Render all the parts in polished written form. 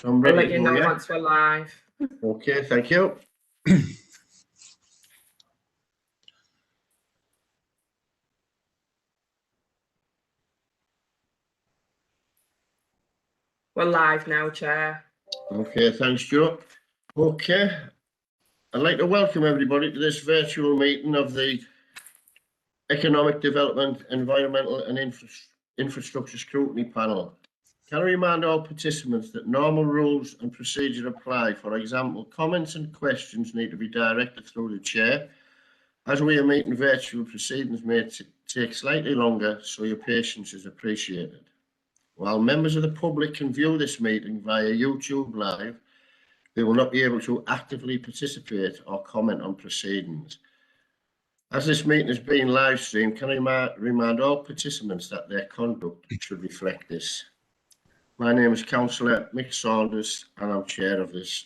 So I'm I'll ready let to you go, know yeah? once we're live. Okay, thank you. We're live now, Chair. Okay, thanks, Joe. Okay, I'd like to welcome everybody to this virtual meeting of the Economic Development, Environmental and Infrastructure Scrutiny Panel. Can I remind all participants that normal rules and procedure apply? For example, comments and questions need to be directed through the chair. As we are meeting virtual, proceedings may take slightly longer, so your patience is appreciated. While members of the public can view this meeting via YouTube Live, they will not be able to actively participate or comment on proceedings. As this meeting is being live streamed, can I remind all participants that their conduct should reflect this? My name is Councillor Mick Saunders and I'm chair of this.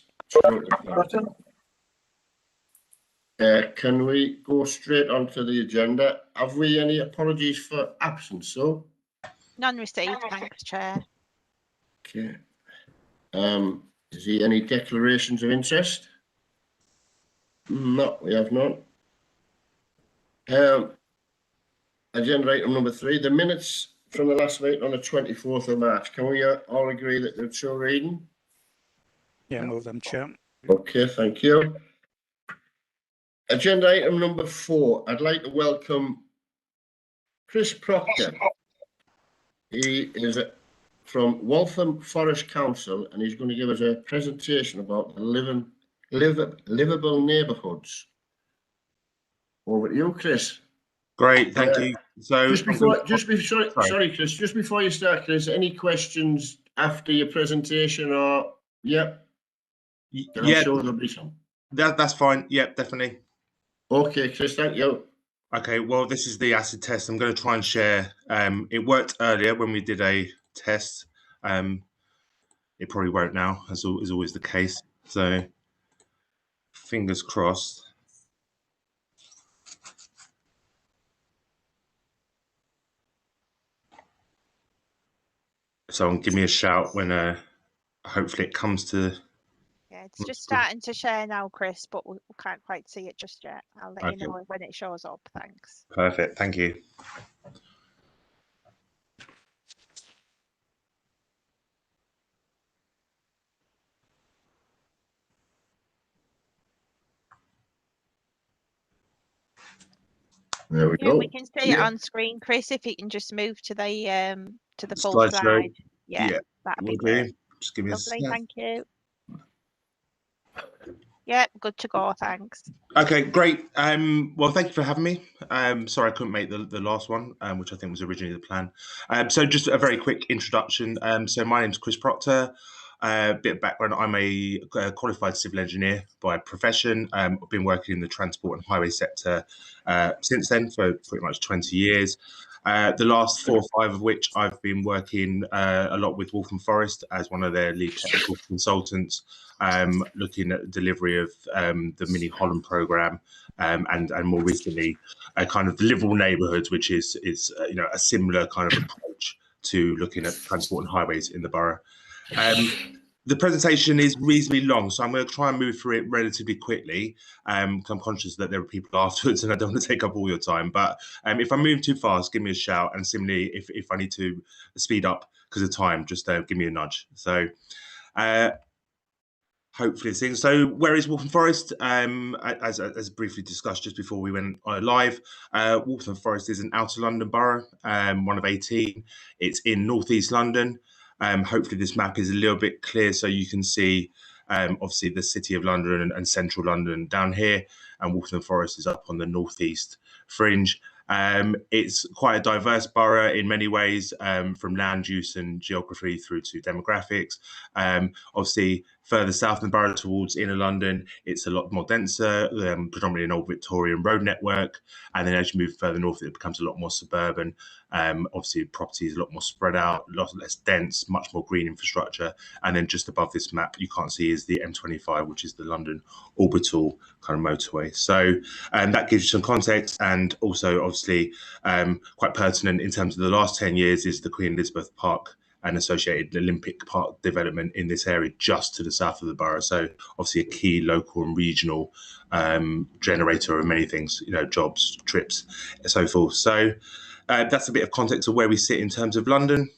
Can we go straight onto the agenda? Have we any apologies for absence? So, none received, thanks, Chair. okay. Is there any declarations of interest? No, we have none. Agenda item number 3, the minutes from the last meeting on the 24th of March. Can we all agree that they're still reading? Yeah, move them, Chair. Okay, thank you. Agenda item number 4, I'd like to welcome Chris Proctor. He is from Walton Forest Council and he's going to give us a presentation about the livable neighbourhoods. Over to you, Chris. Great, thank you. So sorry, Chris, just before you start, Chris, any questions after your presentation or, yep? Yeah, I'm sure there'll be some. That's fine. Yep, definitely. Okay, Chris, thank you. Okay, well, this is the acid test. I'm going to try and share. It worked earlier when we did a test. It probably won't now, as is always the case. So, fingers crossed. So, give me a shout when hopefully it comes to. Yeah, it's just starting to share now, Chris, but we can't quite see it just yet. I'll let you know when it shows up. Thanks. Perfect. Thank you. There we go. We can see it on screen, Chris. If you can just move to the full slide. Yeah, that'd be great. Just give me Lovely, a thank you. Yeah, good to go, thanks. Okay, great. Well, thank you for having me. Sorry I couldn't make the last one, which I think was originally the plan. So just a very quick introduction. So my name's Chris Proctor. A bit of background, I'm a qualified civil engineer by profession. I've been working in the transport and highway sector since then for pretty much 20 years. The last 4 or 5 of which I've been working a lot with Walton Forest as one of their lead technical consultants, looking at the delivery of the Mini Holland programme, and more recently, a kind of livable neighbourhoods, which is a similar kind of approach to looking at transport and highways in the borough. The presentation is reasonably long, so I'm going to try and move through it relatively quickly. I'm conscious that there are people afterwards and I don't want to take up all your time. But if I move too fast, give me a shout. And similarly, if I need to speed up because of time, just give me a nudge. So hopefully this thing. So where is Walton Forest? As briefly discussed just before we went live, Walton Forest is an outer London borough, one of 18. It's in northeast London. Hopefully this map is a little bit clear so you can see obviously the City of London and central London down here, and Walton Forest is up on the northeast fringe. It's quite a diverse borough in many ways, from land use and geography through to demographics. Obviously, further south in the borough towards inner London, it's a lot more denser, predominantly an old Victorian road network. And then as you move further north, it becomes a lot more suburban. Obviously, property is a lot more spread out, a lot less dense, much more green infrastructure. And then just above this map, you can't see is the M25, which is the London orbital kind of motorway. So that gives you some context, and also obviously quite pertinent in terms of the last 10 years is the Queen Elizabeth Park and associated Olympic Park development in this area just to the south of the borough. So obviously a key local and regional generator of many things, jobs, trips, and so forth. So that's a bit of context of where we sit in terms of London.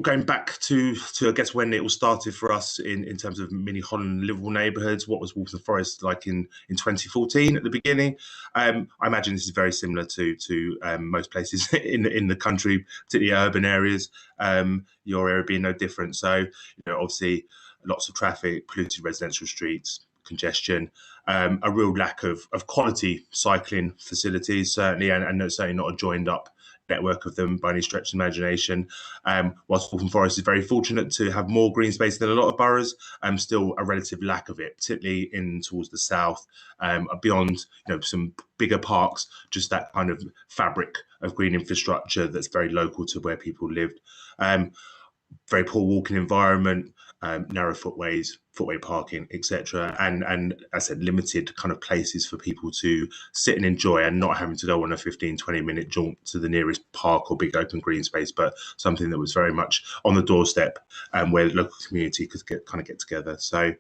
Going back to I guess when it all started for us in terms of mini Holland livable neighbourhoods, what was Walton Forest like in 2014 at the beginning? I imagine this is very similar to most places in the country, particularly urban areas. Your area being no different. So obviously lots of traffic, polluted residential streets, congestion, a real lack of quality cycling facilities, certainly, and certainly not a joined up network of them by any stretch of imagination. Whilst Walton Forest is very fortunate to have more green space than a lot of boroughs, still a relative lack of it, particularly in towards the south, beyond some bigger parks, just that kind of fabric of green infrastructure that's very local to where people lived. Very poor walking environment, narrow footways, footway parking, etc. And as I said, limited kind of places for people to sit and enjoy, and not having to go on a 15-20 minute jaunt to the nearest park or big open green space, but something that was very much on the doorstep and where the local community could get together. So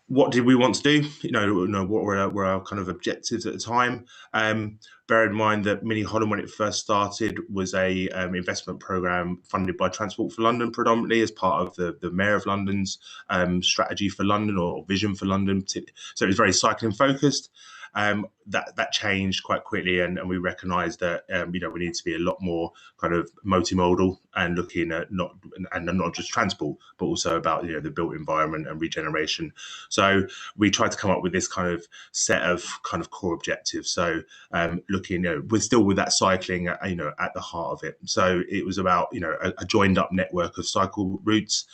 what did we want to do? What were our kind of objectives at the time? Bear in mind that Mini Holland, when it first started, was a investment programme funded by Transport for London, predominantly as part of the Mayor of London's strategy for London or vision for London. So it was very cycling focused. That changed quite quickly, and we recognised that we need to be a lot more kind of multimodal and looking at not just transport, but also about the built environment and regeneration. So we tried to come up with this kind of set of kind of core objectives. So looking, we're still with that cycling, at the heart of it. So it was about a joined up network of cycle routes.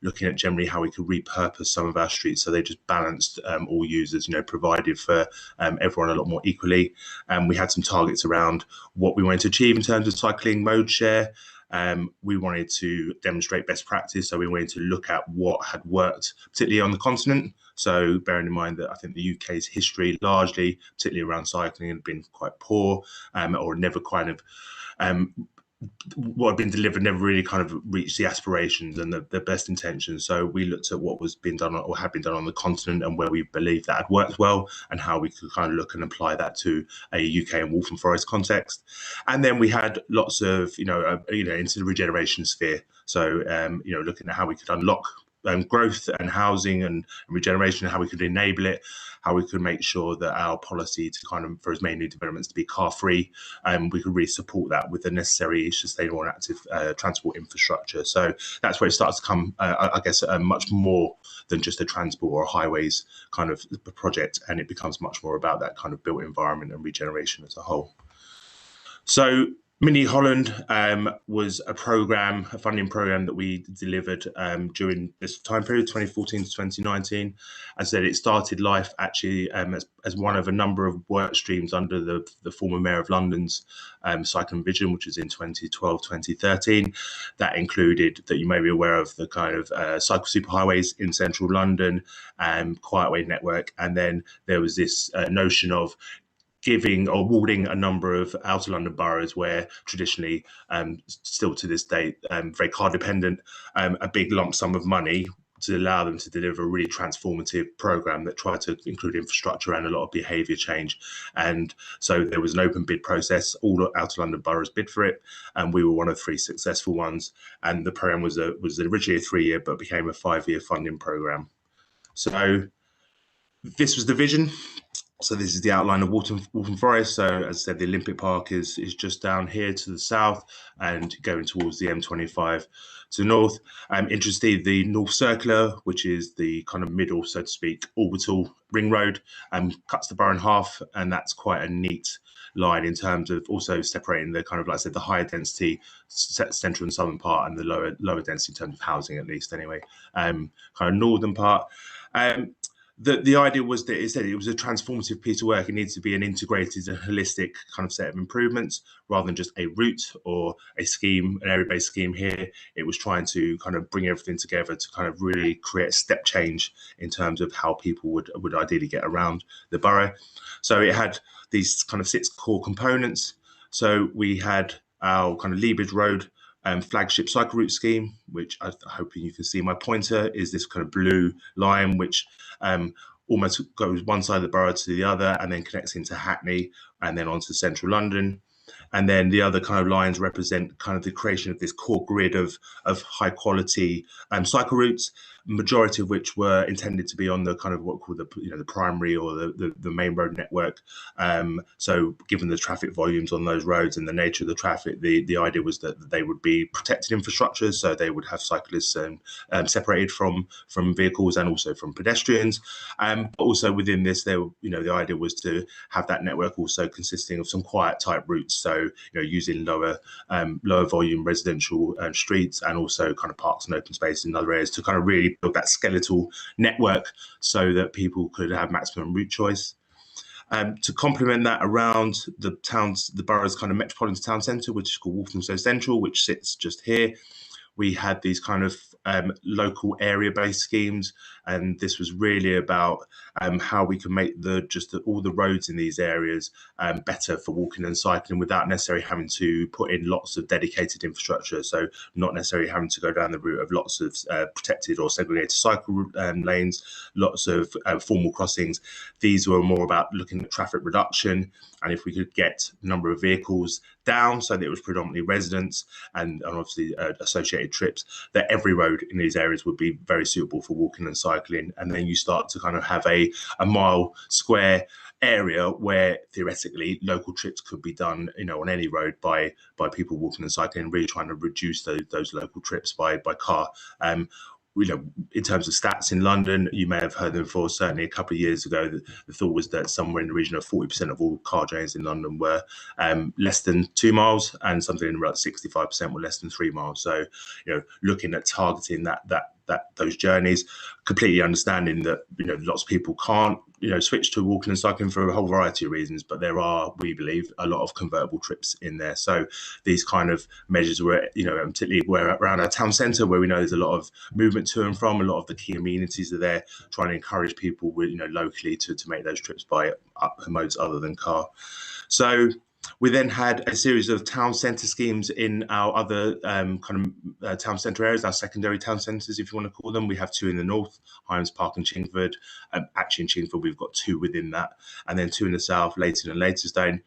Looking at generally how we could repurpose some of our streets so they just balanced all users, provided for everyone a lot more equally. We had some targets around what we wanted to achieve in terms of cycling mode share. We wanted to demonstrate best practice, so we wanted to look at what had worked, particularly on the continent. So bearing in mind that I think the UK's history largely, particularly around cycling, had been quite poor, or never kind of what had been delivered never really kind of reached the aspirations and the best intentions. So we looked at what was being done or had been done on the continent and where we believed that had worked well, and how we could kind of look and apply that to a UK and Walton Forest context. And then we had lots of into the regeneration sphere. So looking at how we could unlock growth and housing and regeneration, how we could enable it, how we could make sure that our policy to kind of for as many new developments to be car free, we could really support that with the necessary sustainable and active transport infrastructure. So that's where it starts to come, I guess, much more than just a transport or a highways kind of project, and it becomes much more about that kind of built environment and regeneration as a whole. So Mini Holland was a funding program that we delivered during this time period, 2014 to 2019. As I said, it started life actually as one of a number of work streams under the former Mayor of London's cycling vision, which was in 2012, 2013. That included, that you may be aware of, the kind of cycle superhighways in central London, Quiet Way network. And then there was this notion of giving or awarding a number of outer London boroughs where traditionally, still to this day, very car dependent, a big lump sum of money to allow them to deliver a really transformative programme that tried to include infrastructure and a lot of behaviour change. And so there was an open bid process. All outer London boroughs bid for it, and we were one of 3 successful ones. And the programme was originally a 3-year, but became a 5-year funding programme. So this was the vision. So this is the outline of Walton Forest. So as I said, the Olympic Park is just down here to the south and going towards the M25 to the north. Interestingly, the North Circular, which is the kind of middle, so to speak, orbital ring road, cuts the borough in half, and that's quite a neat line in terms of also separating the kind of, like I said, the higher density central and southern part and the lower density in terms of housing, at least anyway, kind of northern part. The idea was that it was a transformative piece of work. It needs to be an integrated and holistic kind of set of improvements rather than just a route or a scheme, an area-based scheme here. It was trying to kind of bring everything together to kind of really create a step change in terms of how people would ideally get around the borough. So it had these kind of 6 core components. So we had our kind of Leabridge Road flagship cycle route scheme, which I'm hoping you can see my pointer is this kind of blue line, which almost goes one side of the borough to the other and then connects into Hackney and then onto central London. And then the other kind of lines represent kind of the creation of this core grid of high quality cycle routes, majority of which were intended to be on the kind of what we call the primary or the main road network. So given the traffic volumes on those roads and the nature of the traffic, the idea was that they would be protected infrastructure, so they would have cyclists separated from vehicles and also from pedestrians. But also within this, the idea was to have that network also consisting of some quiet type routes, so using lower volume residential streets and also kind of parks and open space in other areas to kind of really build that skeletal network so that people could have maximum route choice. To complement that, around the borough's kind of metropolitan town centre, which is called Walton Central, which sits just here, we had these kind of local area-based schemes, and this was really about how we can make all the roads in these areas better for walking and cycling without necessarily having to put in lots of dedicated infrastructure. So not necessarily having to go down the route of lots of protected or segregated cycle lanes, lots of formal crossings. These were more about looking at traffic reduction, and if we could get the number of vehicles down so that it was predominantly residents and obviously associated trips, that every road in these areas would be very suitable for walking and cycling. And then you start to kind of have a mile square area where theoretically local trips could be done, on any road by people walking and cycling, really trying to reduce those local trips by car. In terms of stats in London, you may have heard them before. Certainly a couple of years ago, the thought was that somewhere in the region of 40% of all car journeys in London were less than 2 miles, and something about 65% were less than 3 miles. So, looking at targeting those journeys, completely understanding that lots of people can't switch to walking and cycling for a whole variety of reasons, but there are, we believe, a lot of convertible trips in there. So these kind of measures were, particularly around our town centre, where we know there's a lot of movement to and from, a lot of the key amenities are there, trying to encourage people locally to make those trips by modes other than car. So we then had a series of town centre schemes in our other town centre areas, our secondary town centres, if you want to call them. We have 2 in the north, Hymes Park and Chingford. Actually, in Chingford, we've got 2 within that, and then 2 in the south, Leighton and Leytonstone.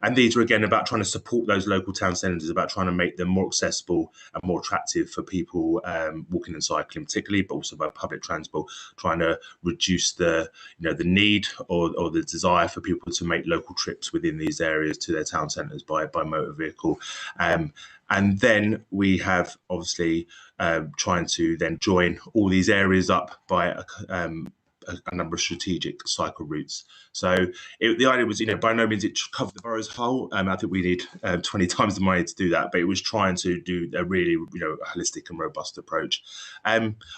And these are, again, about trying to support those local town centres, about trying to make them more accessible and more attractive for people walking and cycling particularly, but also by public transport, trying to reduce the need or the desire for people to make local trips within these areas to their town centres by motor vehicle. And then we have obviously trying to then join all these areas up by a number of strategic cycle routes. So the idea was, by no means it covered the borough's whole. I think we need 20 times the money to do that, but it was trying to do a really, holistic and robust approach.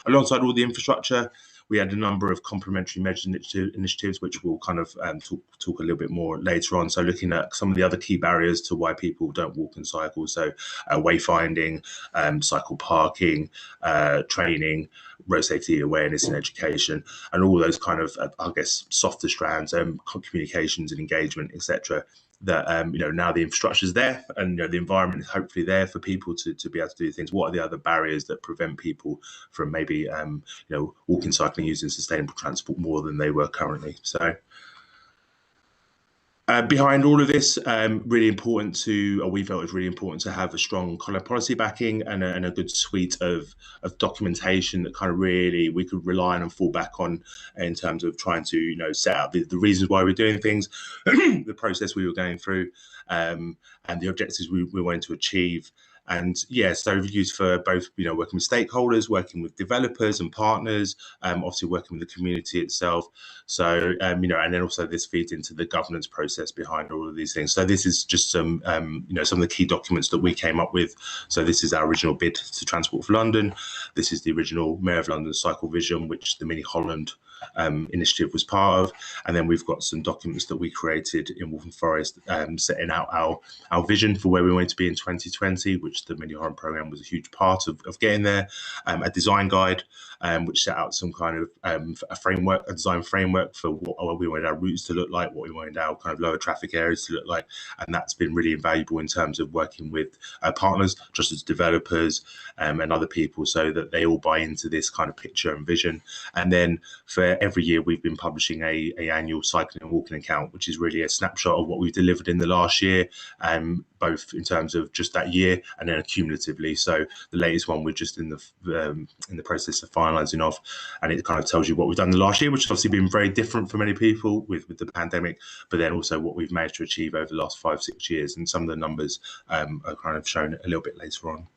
Alongside all the infrastructure, we had a number of complementary measures initiatives, which we'll kind of talk a little bit more later on. So looking at some of the other key barriers to why people don't walk and cycle. So wayfinding, cycle parking, training, road safety awareness and education, and all those kind of, softer strands, communications and engagement, etc. That now the infrastructure is there, and the environment is hopefully there for people to be able to do things. What are the other barriers that prevent people from maybe walking, cycling, using sustainable transport more than they were currently? So behind all of this, really important we felt it was really important to have a strong kind of policy backing and a good suite of documentation that kind of really we could rely on and fall back on in terms of trying to set out the reasons why we're doing things, the process we were going through, and the objectives we wanted to achieve. And so reviews for both, working with stakeholders, working with developers and partners, obviously working with the community itself. So, and then also this feeds into the governance process behind all of these things. So this is just some, some of the key documents that we came up with. So this is our original bid to Transport for London. This is the original Mayor of London cycle vision, which the Mini Holland initiative was part of. And then we've got some documents that we created in Walton Forest, setting out our vision for where we wanted to be in 2020, which the Media Harm Programme was a huge part of getting there. A design guide, which set out some kind of a design framework for what we wanted our routes to look like, what we wanted our kind of lower traffic areas to look like. And that's been really invaluable in terms of working with partners, just as developers and other people, so that they all buy into this kind of picture and vision. And then for every year, we've been publishing a annual cycling and walking account, which is really a snapshot of what we've delivered in the last year, both in terms of just that year and then cumulatively. So the latest one we're just in the process of finalising off, and it kind of tells you what we've done the last year, which has obviously been very different for many people with the pandemic, but then also what we've managed to achieve over the last 5-6 years, and some of the numbers are kind of shown a little bit later on.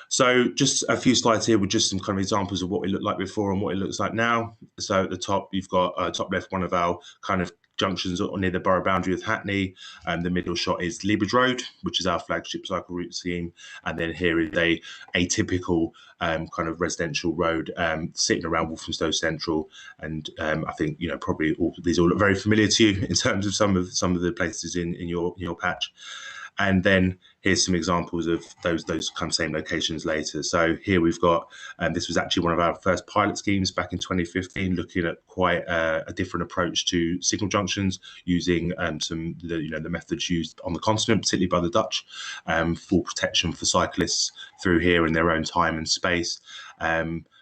So just a few slides here with just some kind of examples of what it looked like before and what it looks like now. So at the top, you've got top left, one of our kind of junctions near the borough boundary with Hackney. The middle shot is Aldridge Road, which is our flagship cycle route scheme. And then here is a typical kind of residential road sitting around Walthamstow Central. And I think, you know, probably these all look very familiar to you in terms of some of the places in your patch. And then here's some examples of those kind of same locations later. So here we've got, this was actually one of our first pilot schemes back in 2015, looking at quite a different approach to signal junctions, using the methods used on the continent, particularly by the Dutch, for protection for cyclists through here in their own time and space.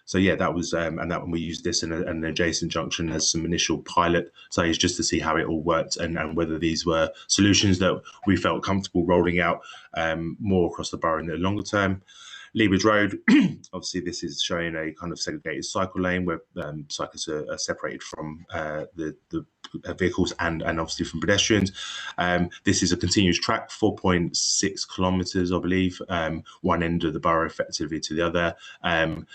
So yeah, that was, and that when we used this in an adjacent junction as some initial pilot studies just to see how it all worked and whether these were solutions that we felt comfortable rolling out more across the borough in the longer term. Aldridge Road, obviously this is showing a kind of segregated cycle lane where cyclists are separated from the vehicles and obviously from pedestrians. This is a continuous track, 4.6 kilometres, I believe, one end of the borough effectively to the other.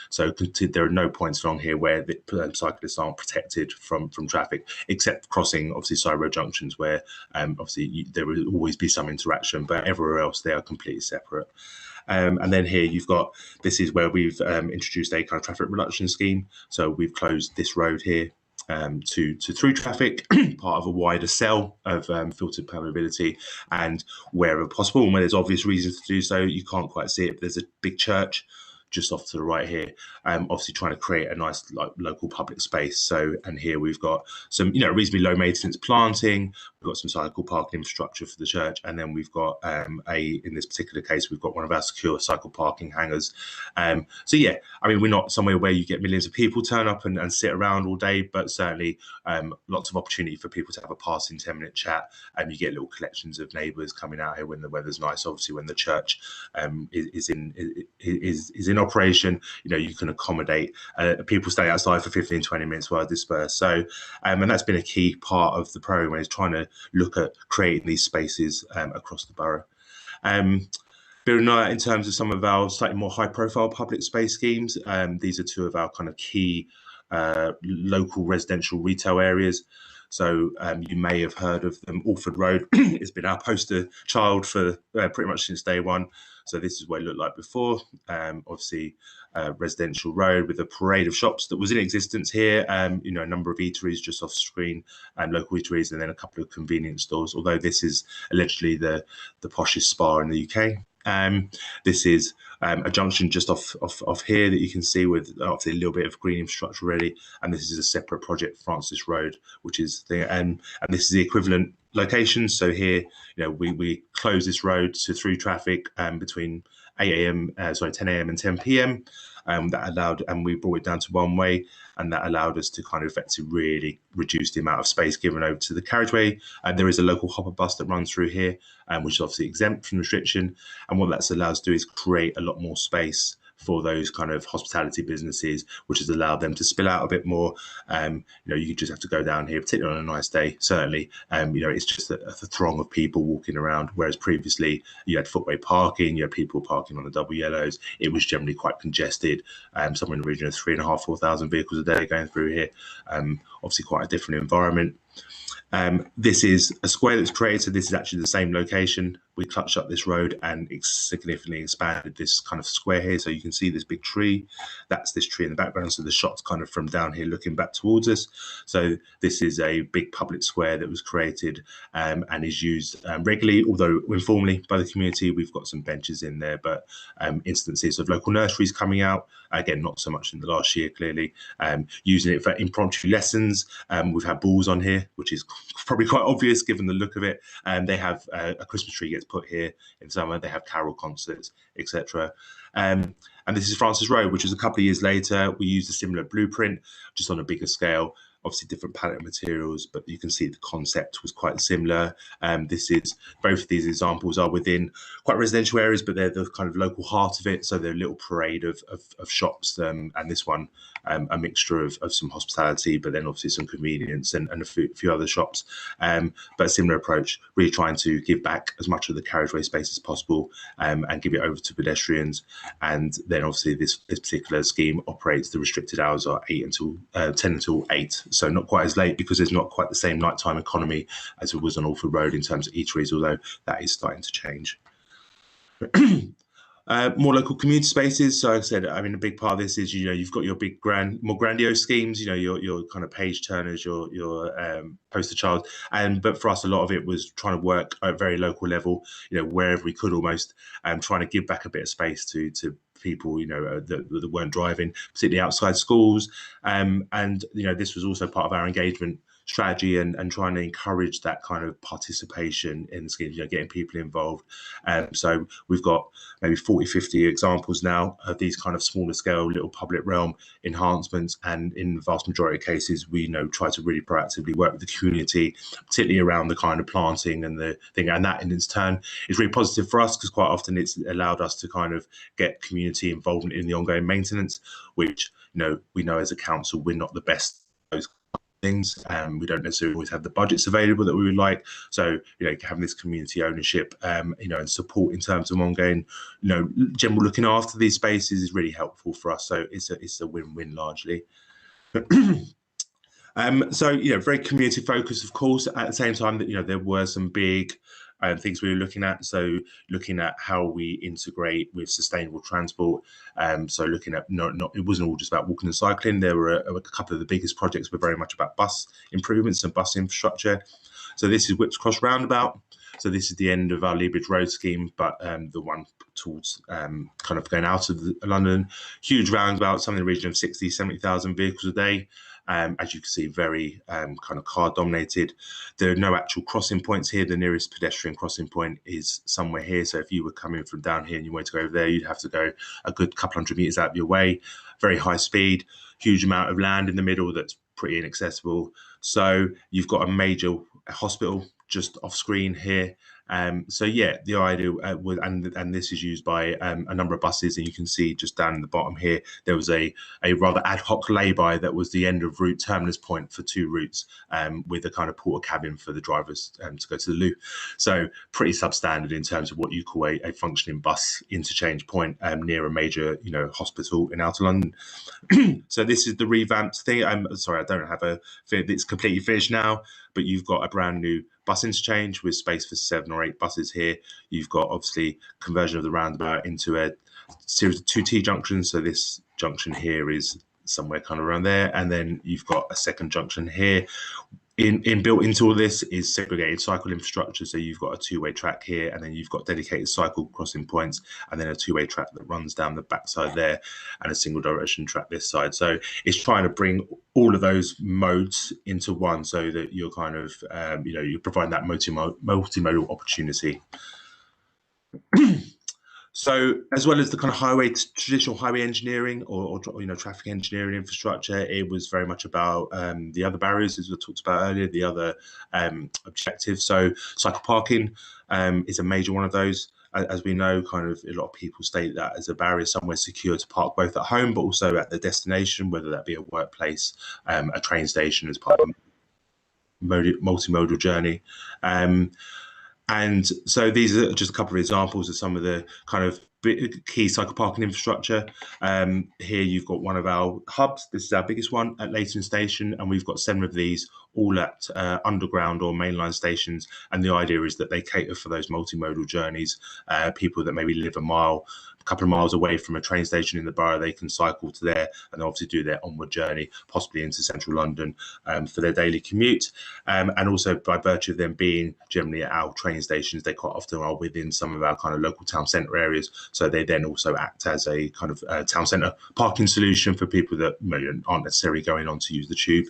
So there are no points along here where the cyclists aren't protected from traffic, except crossing obviously side road junctions where obviously there will always be some interaction, but everywhere else they are completely separate. And then here you've got, this is where we've introduced a kind of traffic reduction scheme. So we've closed this road here to through traffic, part of a wider cell of filtered permeability, and wherever possible, and where there's obvious reasons to do so, you can't quite see it, but there's a big church just off to the right here, obviously trying to create a nice local public space. So, and here we've got some, you know, reasonably low maintenance planting, we've got some cycle parking infrastructure for the church, and then we've got in this particular case, we've got one of our secure cycle parking hangars. So yeah, I mean, we're not somewhere where you get millions of people turn up and sit around all day, but certainly lots of opportunity for people to have a passing 10-minute chat, and you get little collections of neighbours coming out here when the weather's nice. Obviously, when the church is in operation, you know, you can accommodate people stay outside for 15-20 minutes while I disperse. So and that's been a key part of the program, is trying to look at creating these spaces across the borough. In terms of some of our slightly more high profile public space schemes, these are two of our kind of key local residential retail areas. So you may have heard of them. Orford Road has been our poster child for pretty much since day one. So this is what it looked like before. Obviously, residential road with a parade of shops that was in existence here. You know, a number of eateries just off screen, local eateries, and then a couple of convenience stores. Although this is allegedly the poshest spa in the UK. This is a junction just off here that you can see with obviously a little bit of green infrastructure already, and this is a separate project, Francis Road, which is the and this is the equivalent location. So here, you know, we close this road to through traffic between 10 a.m. and 10 p.m. That allowed, and we brought it down to one way, and that allowed us to kind of effectively really reduce the amount of space given over to the carriageway. There is a local hopper bus that runs through here, which is obviously exempt from restriction. And what that's allowed us to do is create a lot more space for those kind of hospitality businesses, which has allowed them to spill out a bit more. You know, you just have to go down here, particularly on a nice day, certainly. You know, it's just a throng of people walking around, whereas previously you had footway parking, you had people parking on the double yellows. It was generally quite congested, somewhere in the region of 3,500 to 4,000 vehicles a day going through here. Obviously quite a different environment. This is a square that's created, so this is actually the same location. We clutched up this road and significantly expanded this kind of square here. So you can see this big tree. That's this tree in the background. So the shot's kind of from down here looking back towards us. So this is a big public square that was created and is used regularly, although informally by the community. We've got some benches in there, but instances of local nurseries coming out, again, not so much in the last year, clearly, using it for impromptu lessons. We've had balls on here, which is probably quite obvious given the look of it. They have a Christmas tree gets put here in summer. They have carol concerts, etc. And this is Francis Road, which was a couple of years later. We used a similar blueprint, just on a bigger scale. Obviously different palette materials, but you can see the concept was quite similar. Both of these examples are within quite residential areas, but they're the kind of local heart of it. So they're a little parade of shops, and this one a mixture of some hospitality, but then obviously some convenience and a few other shops. But a similar approach, really trying to give back as much of the carriageway space as possible and give it over to pedestrians. And then obviously this particular scheme operates, the restricted hours are 10 until 8. So not quite as late because there's not quite the same nighttime economy as it was on Alford Road in terms of eateries, although that is starting to change. More local community spaces. So like I said, I mean, a big part of this is, you've got your big more grandiose schemes, your kind of page turners, your poster child. But for us, a lot of it was trying to work at a very local level, wherever we could almost, trying to give back a bit of space to people, that weren't driving, particularly outside schools. And this was also part of our engagement strategy and trying to encourage that kind of participation in the schemes, getting people involved. So we've got maybe 40, 50 examples now of these kind of smaller scale little public realm enhancements. And in the vast majority of cases, we try to really proactively work with the community, particularly around the kind of planting and the thing. And that in its turn is really positive for us because quite often it's allowed us to kind of get community involvement in the ongoing maintenance, which, we know as a council, we're not the best at those things. We don't necessarily always have the budgets available that we would like. So, having this community ownership, and support in terms of ongoing, general looking after these spaces is really helpful for us. So it's a win-win largely. So, very community focused, of course, at the same time that, there were some big things we were looking at. So looking at how we integrate with sustainable transport. So looking at it wasn't all just about walking and cycling. There were a couple of the biggest projects were very much about bus improvements and bus infrastructure. So this is Whips Cross Roundabout. So this is the end of our Aldridge Road scheme, but the one towards kind of going out of London. Huge roundabout, something in the region of 60, 70,000 vehicles a day. As you can see, very kind of car dominated. There are no actual crossing points here. The nearest pedestrian crossing point is somewhere here. So if you were coming from down here and you wanted to go over there, you'd have to go a good couple hundred meters out of your way. Very high speed, huge amount of land in the middle that's pretty inaccessible. So you've got a major hospital just off screen here. So yeah, the idea was, and this is used by a number of buses, and you can see just down in the bottom here, there was a rather ad hoc lay-by that was the end of route terminus point for 2 routes, with a kind of porter cabin for the drivers to go to the loo. So pretty substandard in terms of what you call a functioning bus interchange point near a major, hospital in outer London. So this is the revamped thing. I'm sorry, I don't have it's completely finished now, but you've got a brand new bus interchange with space for 7 or 8 buses here. You've got obviously conversion of the roundabout into a series of 2 T junctions. So this junction here is somewhere kind of around there, and then you've got a second junction here. Built into all this is segregated cycle infrastructure. So you've got a 2-way track here, and then you've got dedicated cycle crossing points, and then a 2-way track that runs down the backside there, and a single direction track this side. So it's trying to bring all of those modes into one, so that you're kind of, you provide that multimodal opportunity. So as well as the kind of traditional highway engineering or traffic engineering infrastructure, it was very much about the other barriers, as we talked about earlier, the other objectives. So cycle parking is a major one of those. As we know, kind of a lot of people state that as a barrier, somewhere secure to park both at home, but also at the destination, whether that be a workplace, a train station as part of a multimodal journey. And so these are just a couple of examples of some of the kind of key cycle parking infrastructure. Here you've got one of our hubs. This is our biggest one at Leighton Station, and we've got 7 of these all at underground or mainline stations. And the idea is that they cater for those multimodal journeys. People that maybe live a couple of miles away from a train station in the borough, they can cycle to there and obviously do their onward journey, possibly into central London for their daily commute. And also by virtue of them being generally at our train stations, they quite often are within some of our kind of local town centre areas. So they then also act as a kind of town centre parking solution for people that aren't necessarily going on to use the tube.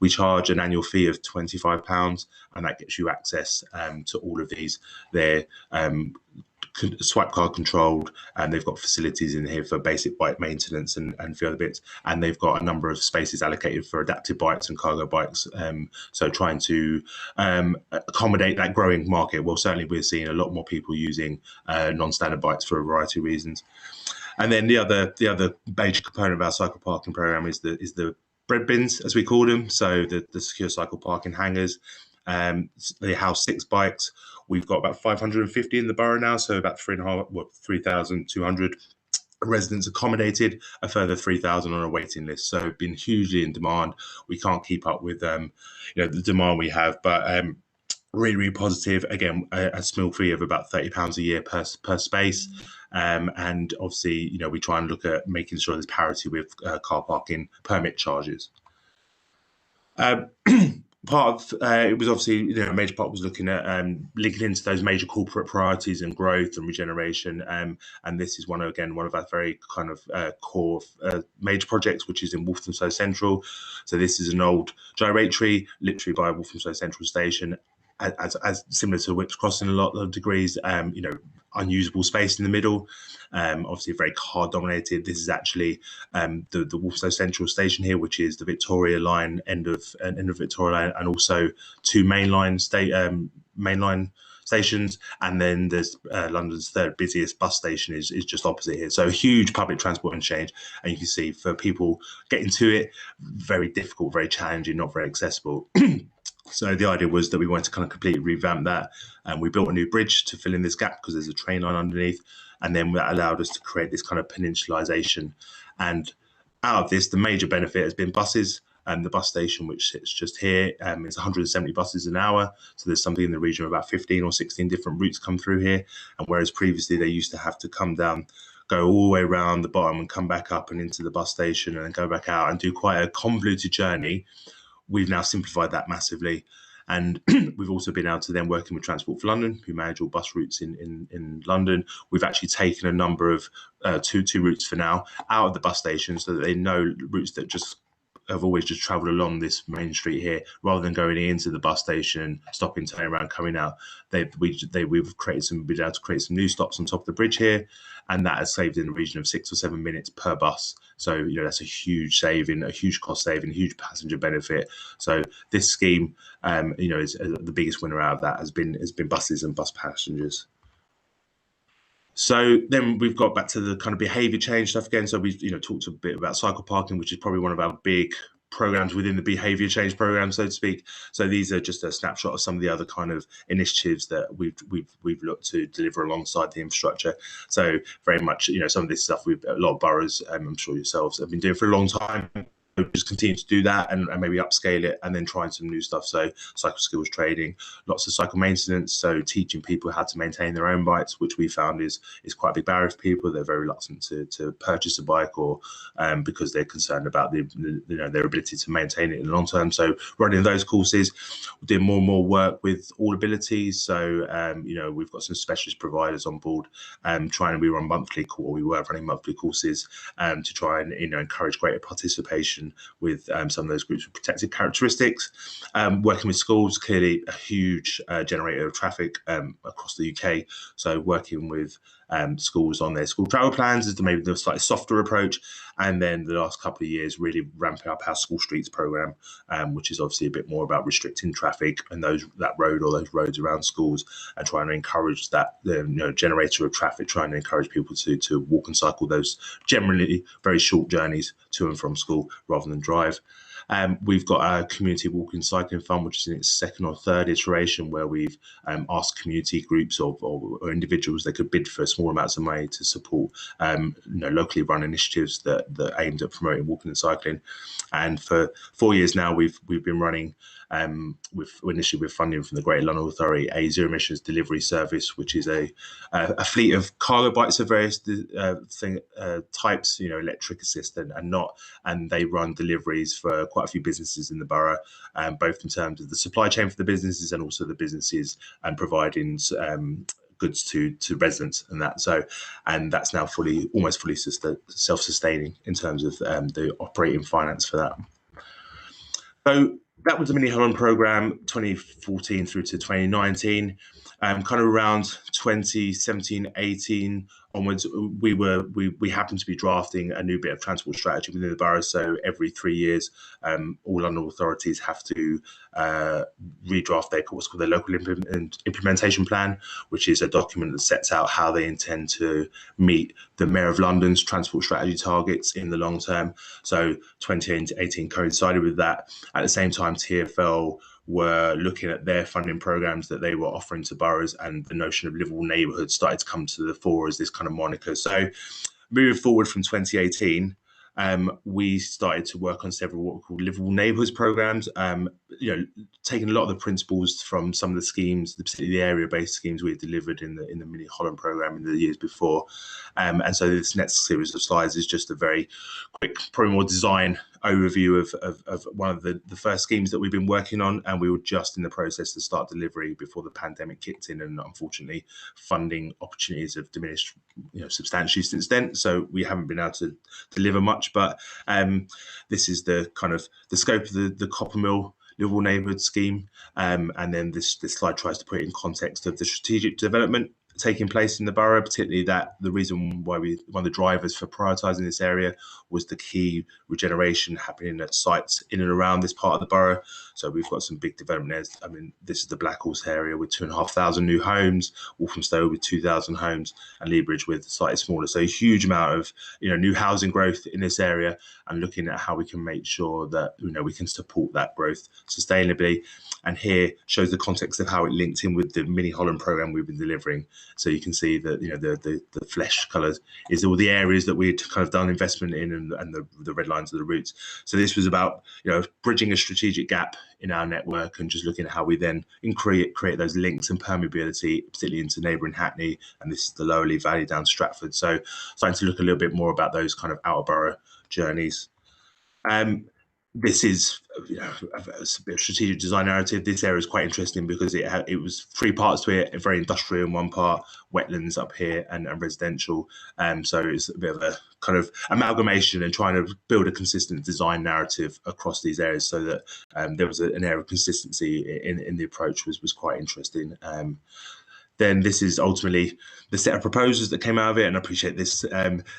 We charge an annual fee of £25, and that gets you access to all of these. They're swipe card controlled, and they've got facilities in here for basic bike maintenance and a few other bits, and they've got a number of spaces allocated for adaptive bikes and cargo bikes, so trying to accommodate that growing market. Well, certainly we're seeing a lot more people using non-standard bikes for a variety of reasons. And then the other major component of our cycle parking program is the bread bins, as we call them, so the secure cycle parking hangars. They house 6 bikes. We've got about 550 in the borough now, so about 3,200 residents accommodated, a further 3,000 on a waiting list. So been hugely in demand. We can't keep up with the demand we have, but really, really positive. Again, a small fee of about £30 a year per space. And obviously, we try and look at making sure there's parity with car parking permit charges. Part of it was obviously, a major part was looking at linking into those major corporate priorities and growth and regeneration. And this is one of our very kind of core major projects, which is in Walthamstow Central. So this is an old gyratory, literally by Walthamstow Central Station, as similar to Whipps Cross in a lot of degrees. Unusable space in the middle, obviously very car dominated. This is actually the Walthamstow Central Station here, which is the Victoria line end of Victoria line, and also 2 mainline stations, and then there's London's 3rd busiest bus station is just opposite here. So a huge public transport interchange, and you can see for people getting to it, very difficult, very challenging, not very accessible. So the idea was that we wanted to kind of completely revamp that, and we built a new bridge to fill in this gap because there's a train line underneath, and then that allowed us to create this kind of peninsularization. And out of this, the major benefit has been buses. And the bus station, which sits just here, is 170 buses an hour. So there's something in the region of about 15 or 16 different routes come through here. And whereas previously they used to have to come down, go all the way around the bottom and come back up and into the bus station and then go back out and do quite a convoluted journey, we've now simplified that massively. And we've also been able to then, working with Transport for London, who manage all bus routes in London, we've actually taken a number of two routes for now out of the bus station, so that they know routes that just have always just travelled along this main street here, rather than going into the bus station, stopping, turning around, coming out. We've been able to create some new stops on top of the bridge here, and that has saved in the region of 6 or 7 minutes per bus. So that's a huge saving, a huge cost saving, a huge passenger benefit. So this scheme, is the biggest winner out of that has been buses and bus passengers. So then we've got back to the kind of behaviour change stuff again. So we talked a bit about cycle parking, which is probably one of our big programs within the behaviour change program, so to speak. So these are just a snapshot of some of the other kind of initiatives that we've looked to deliver alongside the infrastructure. So very much, some of this stuff a lot of boroughs, I'm sure yourselves, have been doing for a long time. Just continue to do that and maybe upscale it, and then trying some new stuff. So cycle skills training, lots of cycle maintenance, so teaching people how to maintain their own bikes, which we found is quite a big barrier for people. They're very reluctant to purchase a bike, or because they're concerned about their ability to maintain it in the long term. So running those courses, we're doing more and more work with all abilities. So we've got some specialist providers on board, we run monthly, or we were running monthly courses to try and encourage greater participation with some of those groups with protected characteristics. Working with schools, clearly a huge generator of traffic across the UK. So working with schools on their school travel plans is maybe the slightly softer approach. And then the last couple of years, really ramping up our school streets program, which is obviously a bit more about restricting traffic and those roads around schools, and trying to encourage that generator of traffic, trying to encourage people to walk and cycle those generally very short journeys to and from school rather than drive. We've got our community walking cycling fund, which is in its second or third iteration, where we've asked community groups or individuals that could bid for small amounts of money to support locally run initiatives that aimed at promoting walking and cycling. And for 4 years now, we've been running initially with funding from the Greater London Authority, a zero emissions delivery service, which is a fleet of cargo bikes of various types, electric assist and not, and they run deliveries for quite a few businesses in the borough, both in terms of the supply chain for the businesses and also the businesses and providing goods to residents and that. And that's now almost fully self-sustaining in terms of the operating finance for that. So that was the Mini Holland programme 2014 through to 2019. Kind of around 2017, 18 onwards, we happened to be drafting a new bit of transport strategy within the borough. So every 3 years, all London authorities have to redraft what's called their local implementation plan, which is a document that sets out how they intend to meet the Mayor of London's transport strategy targets in the long term. So 2018 coincided with that. At the same time, TfL were looking at their funding programs that they were offering to boroughs, and the notion of livable neighbourhoods started to come to the fore as this kind of moniker. So moving forward from 2018, we started to work on several what we call livable neighbourhoods programs, taking a lot of the principles from some of the schemes, particularly the area-based schemes we had delivered in the Mini Holland programme in the years before. And so this next series of slides is just a very quick, probably more design overview of one of the first schemes that we've been working on, and we were just in the process to start delivery before the pandemic kicked in, and unfortunately funding opportunities have diminished substantially since then, so we haven't been able to deliver much. But this is the kind of the scope of the Copper Mill livable neighbourhood scheme, and then this slide tries to put it in context of the strategic development taking place in the borough, particularly that the reason why one of the drivers for prioritising this area was the key regeneration happening at sites in and around this part of the borough. So we've got some big development there. I mean, this is the Black Horse area with 2,500 new homes, Walthamstow with 2,000 homes, and Leabridge with slightly smaller. So a huge amount of new housing growth in this area, and looking at how we can make sure that we can support that growth sustainably. And here shows the context of how it linked in with the Mini Holland programme we've been delivering. So you can see that the flesh colours is all the areas that we'd kind of done investment in, and the red lines are the routes. So this was about bridging a strategic gap in our network, and just looking at how we then create those links and permeability, particularly into neighbouring Hackney, and this is the Lower Lee Valley down Stratford. So starting to look a little bit more about those kind of outer borough journeys. This is a bit of strategic design narrative. This area is quite interesting because it was three parts to it: very industrial in one part, wetlands up here, and residential. So it's a bit of a kind of amalgamation and trying to build a consistent design narrative across these areas, so that there was an area of consistency in the approach was quite interesting. Then this is ultimately the set of proposals that came out of it, and I appreciate this.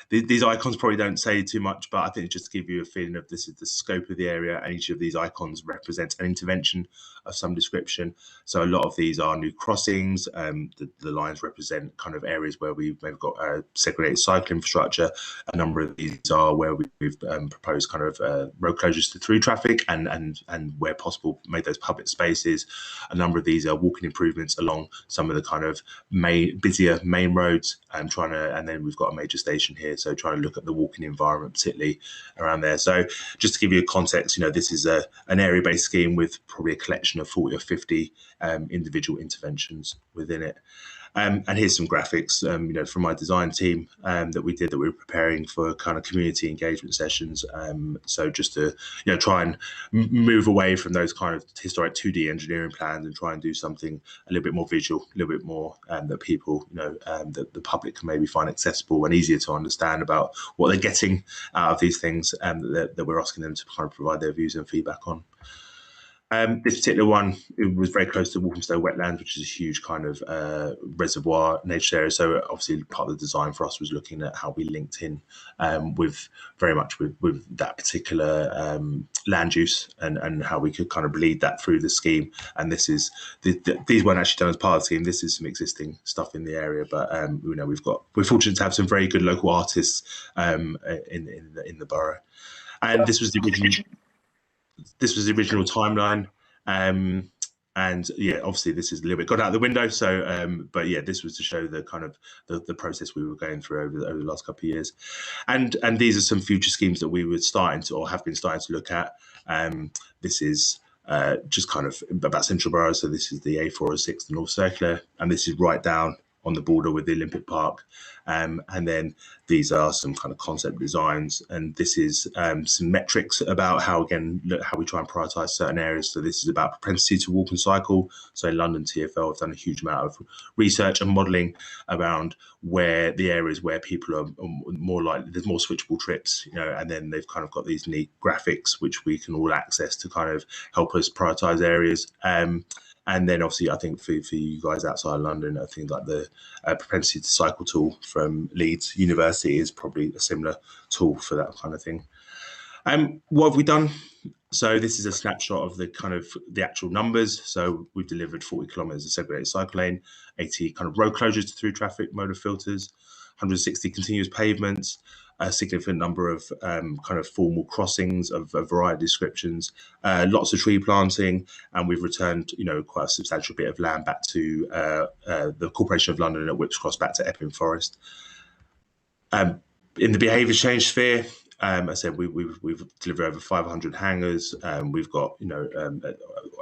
These icons probably don't say too much, but I think just to give you a feeling of this is the scope of the area, and each of these icons represents an intervention of some description. So a lot of these are new crossings. The lines represent kind of areas where we've maybe got segregated cycle infrastructure. A number of these are where we've proposed kind of road closures to through traffic, and where possible made those public spaces. A number of these are walking improvements along some of the kind of busier main roads, and then we've got a major station here, so trying to look at the walking environment particularly around there. So just to give you a context, this is an area-based scheme with probably a collection of 40 or 50 individual interventions within it. And here's some graphics, from my design team that we were preparing for kind of community engagement sessions. So just to, try and move away from those kind of historic 2D engineering plans and try and do something a little bit more visual, a little bit more that people, that the public can maybe find accessible and easier to understand about what they're getting out of these things, that we're asking them to kind of provide their views and feedback on. This particular one, it was very close to Walthamstow wetlands, which is a huge kind of reservoir nature area. So obviously part of the design for us was looking at how we linked in with that particular land use, and how we could kind of bleed that through the scheme. And this is these weren't actually done as part of the scheme. This is some existing stuff in the area, but we're fortunate to have some very good local artists in the borough. And this was the original. this was the original timeline. And yeah, obviously this is a little bit got out the window. So, but yeah, this was to show the kind of the process we were going through over the last couple of years. And these are some future schemes that we were starting to, or have been starting to look at. This is just kind of about central boroughs. So this is the A406, the North Circular, and this is right down on the border with the Olympic Park. And then these are some kind of concept designs, and this is some metrics about how, again, how we try and prioritise certain areas. So this is about propensity to walk and cycle. So in London, TfL have done a huge amount of research and modelling around where the areas where people are more likely, there's more switchable trips, and then they've kind of got these neat graphics which we can all access to kind of help us prioritise areas. And then obviously, I think for you guys outside London, I think like the propensity to cycle tool from Leeds University is probably a similar tool for that kind of thing. What have we done? So this is a snapshot of the kind of the actual numbers. So we've delivered 40 kilometres of segregated cycle lane, 80 kind of road closures to through traffic motor filters, 160 continuous pavements, a significant number of kind of formal crossings of a variety of descriptions, lots of tree planting, and we've returned, quite a substantial bit of land back to the Corporation of London at Whipps Cross, back to Epping Forest. In the behaviour change sphere, I said we've delivered over 500 hangars. We've got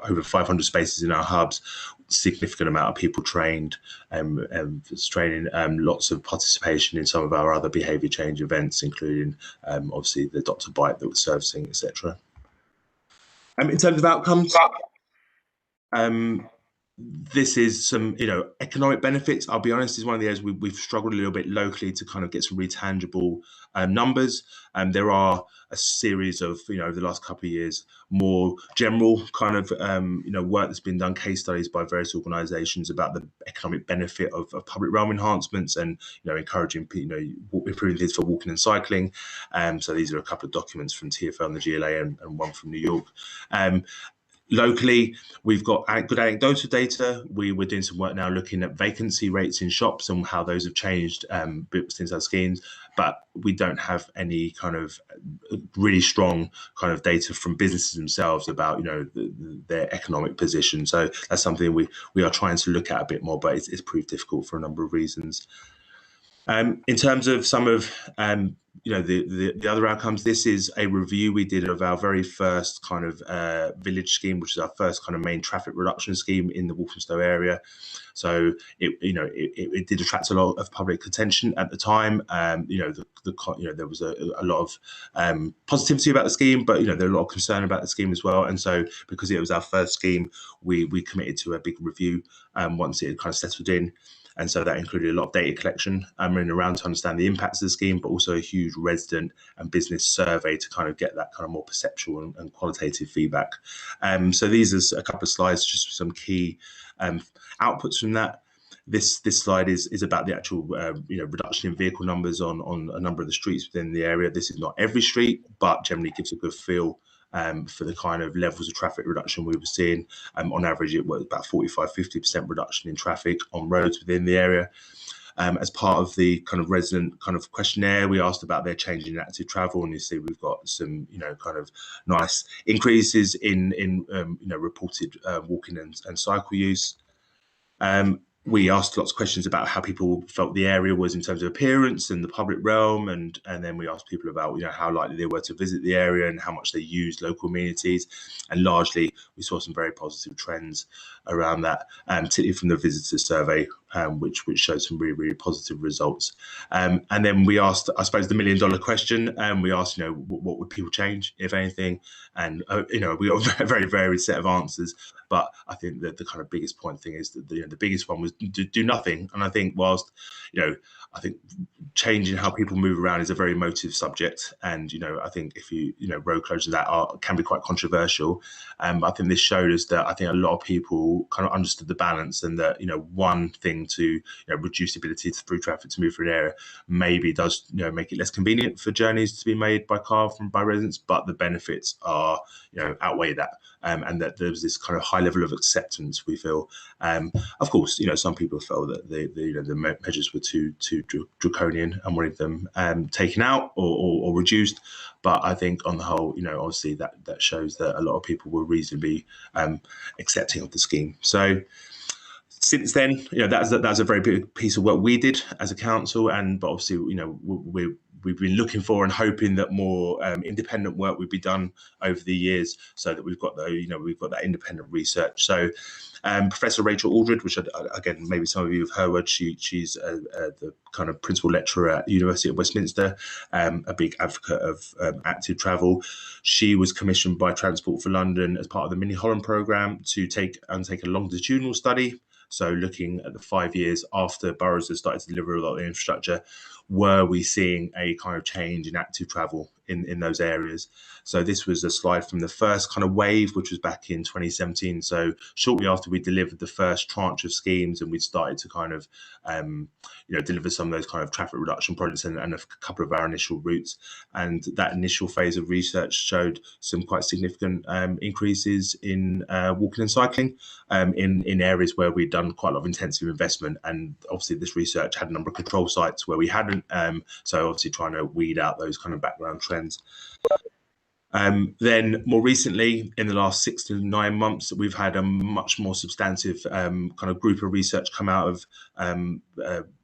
over 500 spaces in our hubs. Significant amount of people trained, training. Lots of participation in some of our other behaviour change events, including obviously the Dr. Bite that we're servicing, etc. In terms of outcomes, this is some, economic benefits. I'll be honest, is one of the areas we've struggled a little bit locally to kind of get some really tangible numbers. There are a series of, over the last couple of years, more general kind of, work that's been done, case studies by various organisations about the economic benefit of public realm enhancements and, encouraging, improving things for walking and cycling. So these are a couple of documents from TfL and the GLA and one from New York. Locally, we've got good anecdotal data. We're doing some work now looking at vacancy rates in shops and how those have changed since our schemes, but we don't have any kind of really strong kind of data from businesses themselves about, their economic position. So that's something we are trying to look at a bit more, but it's proved difficult for a number of reasons. In terms of some of the other outcomes, this is a review we did of our very first kind of village scheme, which is our first kind of main traffic reduction scheme in the Walthamstow area. So it did attract a lot of public attention at the time. There was a lot of positivity about the scheme, but there were a lot of concern about the scheme as well. And so because it was our first scheme, we committed to a big review once it had kind of settled in. And so that included a lot of data collection and around to understand the impacts of the scheme, but also a huge resident and business survey to kind of get that kind of more perceptual and qualitative feedback. So these are a couple of slides, just some key outputs from that. This slide is about the actual reduction in vehicle numbers on a number of the streets within the area. This is not every street, but generally gives a good feel for the kind of levels of traffic reduction we were seeing. On average, it was about 45-50% reduction in traffic on roads within the area. As part of the kind of resident kind of questionnaire, we asked about their change in active travel, and you see we've got some kind of nice increases in reported walking and cycle use. We asked lots of questions about how people felt the area was in terms of appearance and the public realm, and then we asked people about how likely they were to visit the area and how much they used local amenities. And largely, we saw some very positive trends around that, particularly from the visitor survey, which showed some really, really positive results. And then we asked, I suppose, the $1 million question, and we asked, what would people change, if anything? And we got a very varied set of answers. But I think that the kind of biggest point thing is that the biggest one was do nothing. And I think whilst, I think changing how people move around is a very emotive subject. And, I think if road closures that can be quite controversial. I think this showed us that I think a lot of people kind of understood the balance, and that, one thing to reduce the ability through traffic to move through an area maybe does, make it less convenient for journeys to be made by car by residents, but the benefits are, outweigh that. And that there was this kind of high level of acceptance, we feel. Of course, some people felt that the measures were too too draconian and wanted them taken out or reduced. But I think on the whole, obviously that shows that a lot of people were reasonably accepting of the scheme. So since then, that's a very big piece of work we did as a council, but obviously, we've been looking for and hoping that more independent work would be done over the years, so that we've got that independent research. So Professor Rachel Aldridge, which again, maybe some of you have heard, she's the kind of principal lecturer at University of Westminster, a big advocate of active travel. She was commissioned by Transport for London as part of the Mini Holland programme to undertake a longitudinal study. So looking at the 5 years after boroughs have started to deliver a lot of the infrastructure, were we seeing a kind of change in active travel in those areas? So this was a slide from the first kind of wave, which was back in 2017. So shortly after we delivered the first tranche of schemes, and we started to kind of deliver some of those kind of traffic reduction projects and a couple of our initial routes. And that initial phase of research showed some quite significant increases in walking and cycling in areas where we'd done quite a lot of intensive investment. And obviously this research had a number of control sites where we hadn't. So obviously trying to weed out those kind of background trends. Then more recently, in the last 6 to 9 months, we've had a much more substantive kind of group of research come out of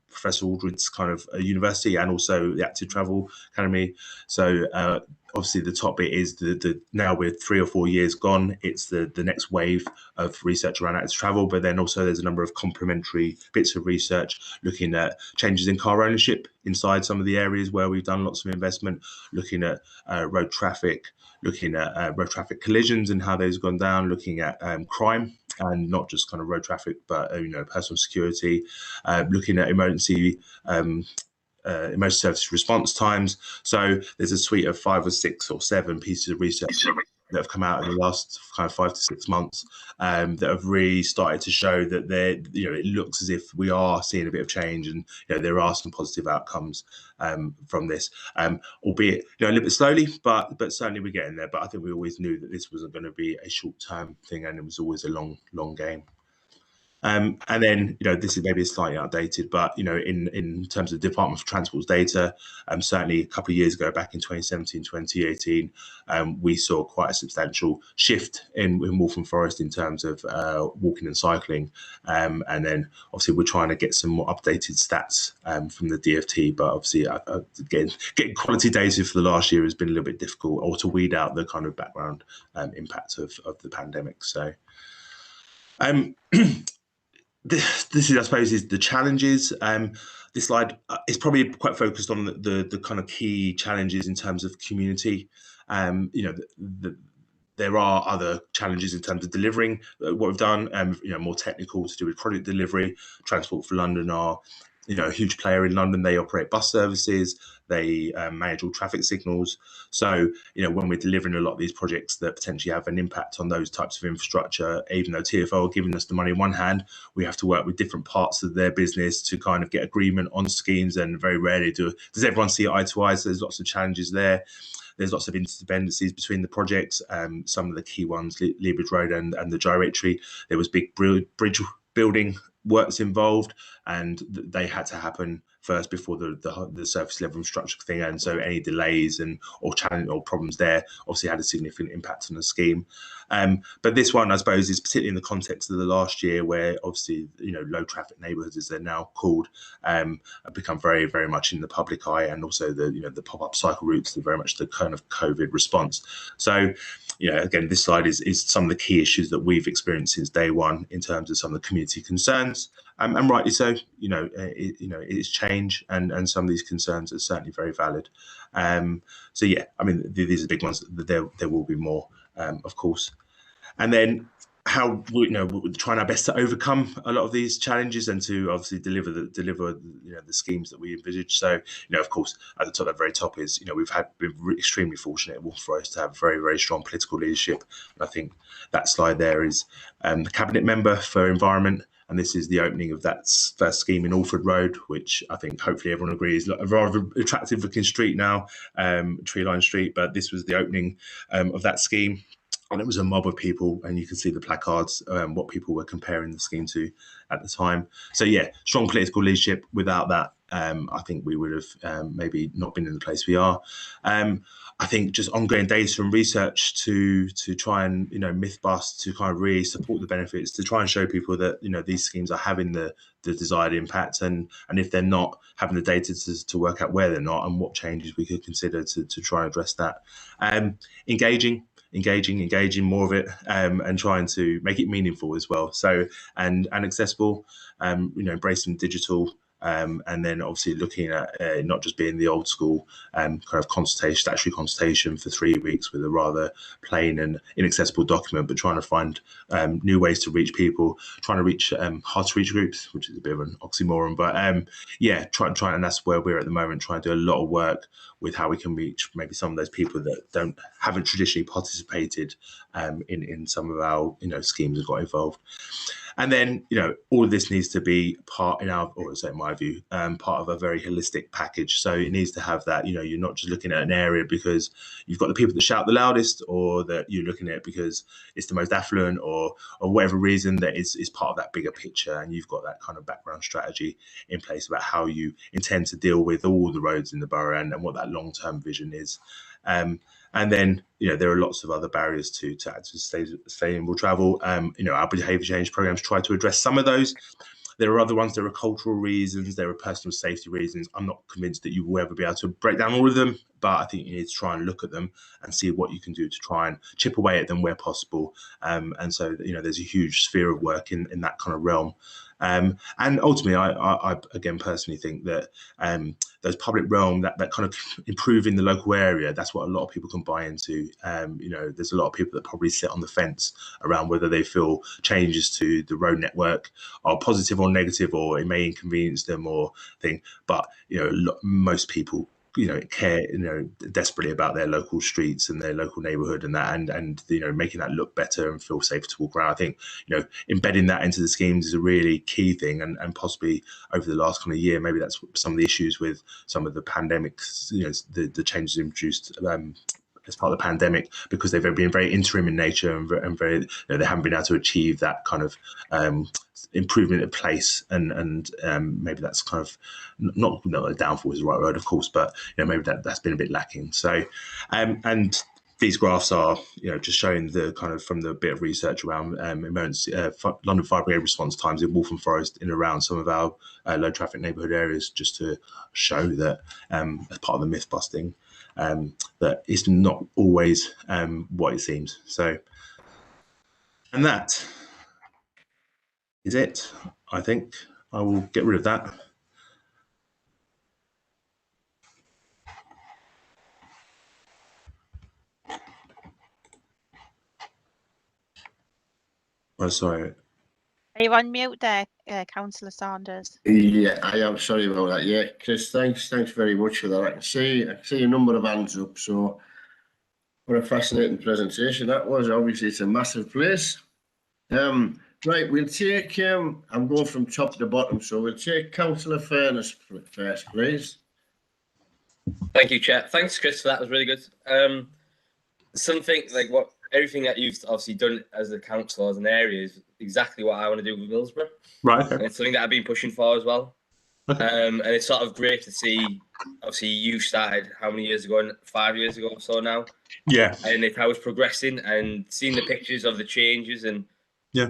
Professor Aldridge's kind of university, and also the Active Travel Academy. So obviously the top bit is the now we're 3 or 4 years gone, it's the next wave of research around active travel, but then also there's a number of complementary bits of research looking at changes in car ownership inside some of the areas where we've done lots of investment, looking at road traffic, looking at road traffic collisions and how those have gone down, looking at crime, and not just kind of road traffic, but personal security, looking at emergency service response times. So there's a suite of 5 or 6 or 7 pieces of research that have come out in the last kind of 5 to 6 months that have really started to show that it looks as if we are seeing a bit of change, and there are some positive outcomes from this, albeit a little bit slowly, but certainly we're getting there. But I think we always knew that this wasn't going to be a short-term thing, and it was always a long game. And then, this is maybe slightly outdated, but, in terms of the Department for Transport's data, certainly a couple of years ago, back in 2017, 2018, we saw quite a substantial shift in Waltham Forest in terms of walking and cycling. And then obviously we're trying to get some more updated stats from the DFT, but obviously getting quality data for the last year has been a little bit difficult, or to weed out the kind of background impact of the pandemic. So this is, I suppose, is the challenges. This slide is probably quite focused on the kind of key challenges in terms of community. There are other challenges in terms of delivering what we've done, more technical to do with project delivery. Transport for London are a huge player in London. They operate bus services, they manage all traffic signals. So, when we're delivering a lot of these projects that potentially have an impact on those types of infrastructure, even though TfL are giving us the money in one hand, we have to work with different parts of their business to kind of get agreement on schemes, and very rarely does everyone see eye to eye. So there's lots of challenges there. There's lots of interdependencies between the projects. Some of the key ones, Leabridge Road and the Gyratory, there was big bridge building works involved, and they had to happen first before the surface level infrastructure thing, and so any delays or challenge or problems there obviously had a significant impact on the scheme. But this one, I suppose, is particularly in the context of the last year, where obviously low traffic neighbourhoods, as they're now called, have become very, very much in the public eye, and also the pop-up cycle routes are very much the kind of COVID response. So again, this slide is some of the key issues that we've experienced since day one in terms of some of the community concerns, and rightly so. It is change, and some of these concerns are certainly very valid. So yeah, I mean, these are big ones. There will be more, of course. And then how we're trying our best to overcome a lot of these challenges and to obviously deliver the schemes that we envisage. So of course, at the very top is we've been extremely fortunate at Waltham Forest to have very, very strong political leadership. And I think that slide there is the cabinet member for environment, and this is the opening of that first scheme in Alford Road, which I think hopefully everyone agrees is a rather attractive looking street now, Tree Line Street. But this was the opening of that scheme. and it was a mob of people, and you could see the placards, what people were comparing the scheme to at the time. So yeah, strong political leadership. Without that, I think we would have maybe not been in the place we are. I think just ongoing data and research to try and myth bust, to kind of really support the benefits, to try and show people that these schemes are having the desired impact, and if they're not, having the data to work out where they're not and what changes we could consider to try and address that. Engaging more of it, and trying to make it meaningful as well. So and accessible, embracing digital. And then obviously looking at not just being the old school kind of statutory consultation for 3 weeks with a rather plain and inaccessible document, but trying to find new ways to reach people, trying to reach hard to reach groups, which is a bit of an oxymoron, but yeah, trying, and that's where we're at the moment, trying to do a lot of work with how we can reach maybe some of those people that haven't traditionally participated in some of our schemes and got involved. And then, all of this needs to be part, in my view, part of a very holistic package. So it needs to have that, you're not just looking at an area because you've got the people that shout the loudest, or that you're looking at it because it's the most affluent, or whatever reason, that is part of that bigger picture. And you've got that kind of background strategy in place about how you intend to deal with all the roads in the borough and what that long-term vision is. And then, there are lots of other barriers to sustainable travel. Our behaviour change programs try to address some of those. There are other ones. There are cultural reasons. There are personal safety reasons. I'm not convinced that you will ever be able to break down all of them, but I think you need to try and look at them and see what you can do to try and chip away at them where possible. And so, there's a huge sphere of work in that kind of realm. And ultimately, I again personally think that those public realm, that kind of improving the local area, that's what a lot of people can buy into. There's a lot of people that probably sit on the fence around whether they feel changes to the road network are positive or negative, or it may inconvenience them or thing. But most people care desperately about their local streets and their local neighborhood and that, and making that look better and feel safer to walk around. I think embedding that into the schemes is a really key thing, and possibly over the last kind of year, maybe that's some of the issues with some of the pandemics, the changes introduced as part of the pandemic, because they've been very interim in nature and very they haven't been able to achieve that kind of improvement at place, and maybe that's kind of not a downfall is the right word, of course, but maybe that's been a bit lacking. So and these graphs are just showing the kind of, from the bit of research around emergency London Fire Brigade response times in Walton Forest in around some of our low traffic neighbourhood areas, just to show that as part of the myth busting, that it's not always what it seems. So, and that is it. I think I will get rid of that. Oh, sorry. Are you on mute there, Councillor Saunders? Yeah, I am sorry about that. Yeah, Chris, thanks very much for that. I can see a number of hands up. So, what a fascinating presentation that was. Obviously, it's a massive place. Right, we'll take. I'm going from top to bottom, so we'll take Councillor Fairness first, please. Thank you, Chair. Thanks, Chris, for that. It was really good. Something like everything that you've obviously done as a council, as an area, is exactly what I want to do with Middlesbrough. Right. Okay. And it's something that I've been pushing for as well. Okay. And it's sort of great to see. Obviously, you started how many years ago? 5 years ago or so now. Yeah. And if I was progressing and seeing the pictures of the changes, and yeah,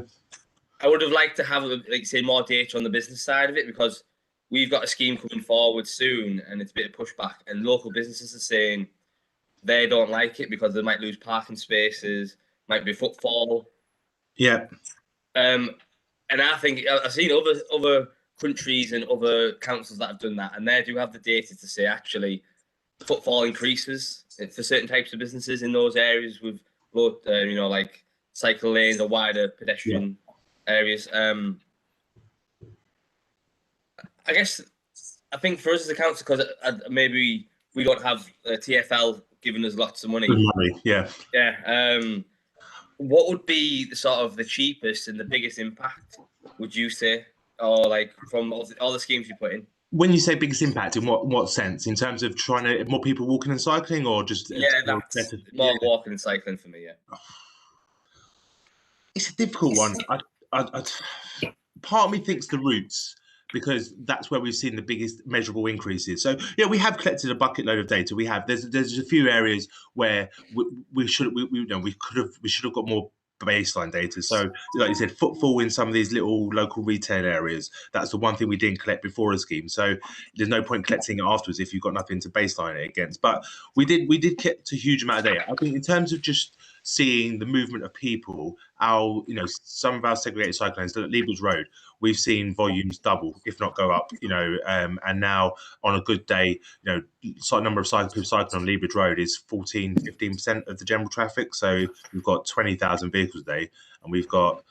I would have liked to have, like, say, more data on the business side of it, because we've got a scheme coming forward soon, and it's a bit of pushback, and local businesses are saying they don't like it because they might lose parking spaces, might be footfall. Yeah. And I think I've seen other countries and other councils that have done that, and they do have the data to say actually footfall increases for certain types of businesses in those areas with both, like cycle lanes or wider pedestrian areas. I guess I think for us as a council, because maybe we don't have TfL giving us lots of money. Yeah. What would be the cheapest and the biggest impact, would you say, or like from all the schemes you put in? When you say biggest impact, in what sense? In terms of trying to more people walking and cycling, or just that's more walking and cycling for me. Yeah. It's a difficult one. Part of me thinks the routes, because that's where we've seen the biggest measurable increases. So yeah, we have collected a bucket load of data. We have. There's a few areas where we should have got more baseline data. So like you said, footfall in some of these little local retail areas. That's the one thing we didn't collect before a scheme. So there's no point collecting it afterwards if you've got nothing to baseline it against. But we did get a huge amount of data. I think in terms of just seeing the movement of people, some of our segregated cycle lanes, Leibridge Road, we've seen volumes double, if not go up, and now on a good day, number of people cycling on Leibridge Road is 15% of the general traffic. So we've got 20,000 vehicles a day, and we've got,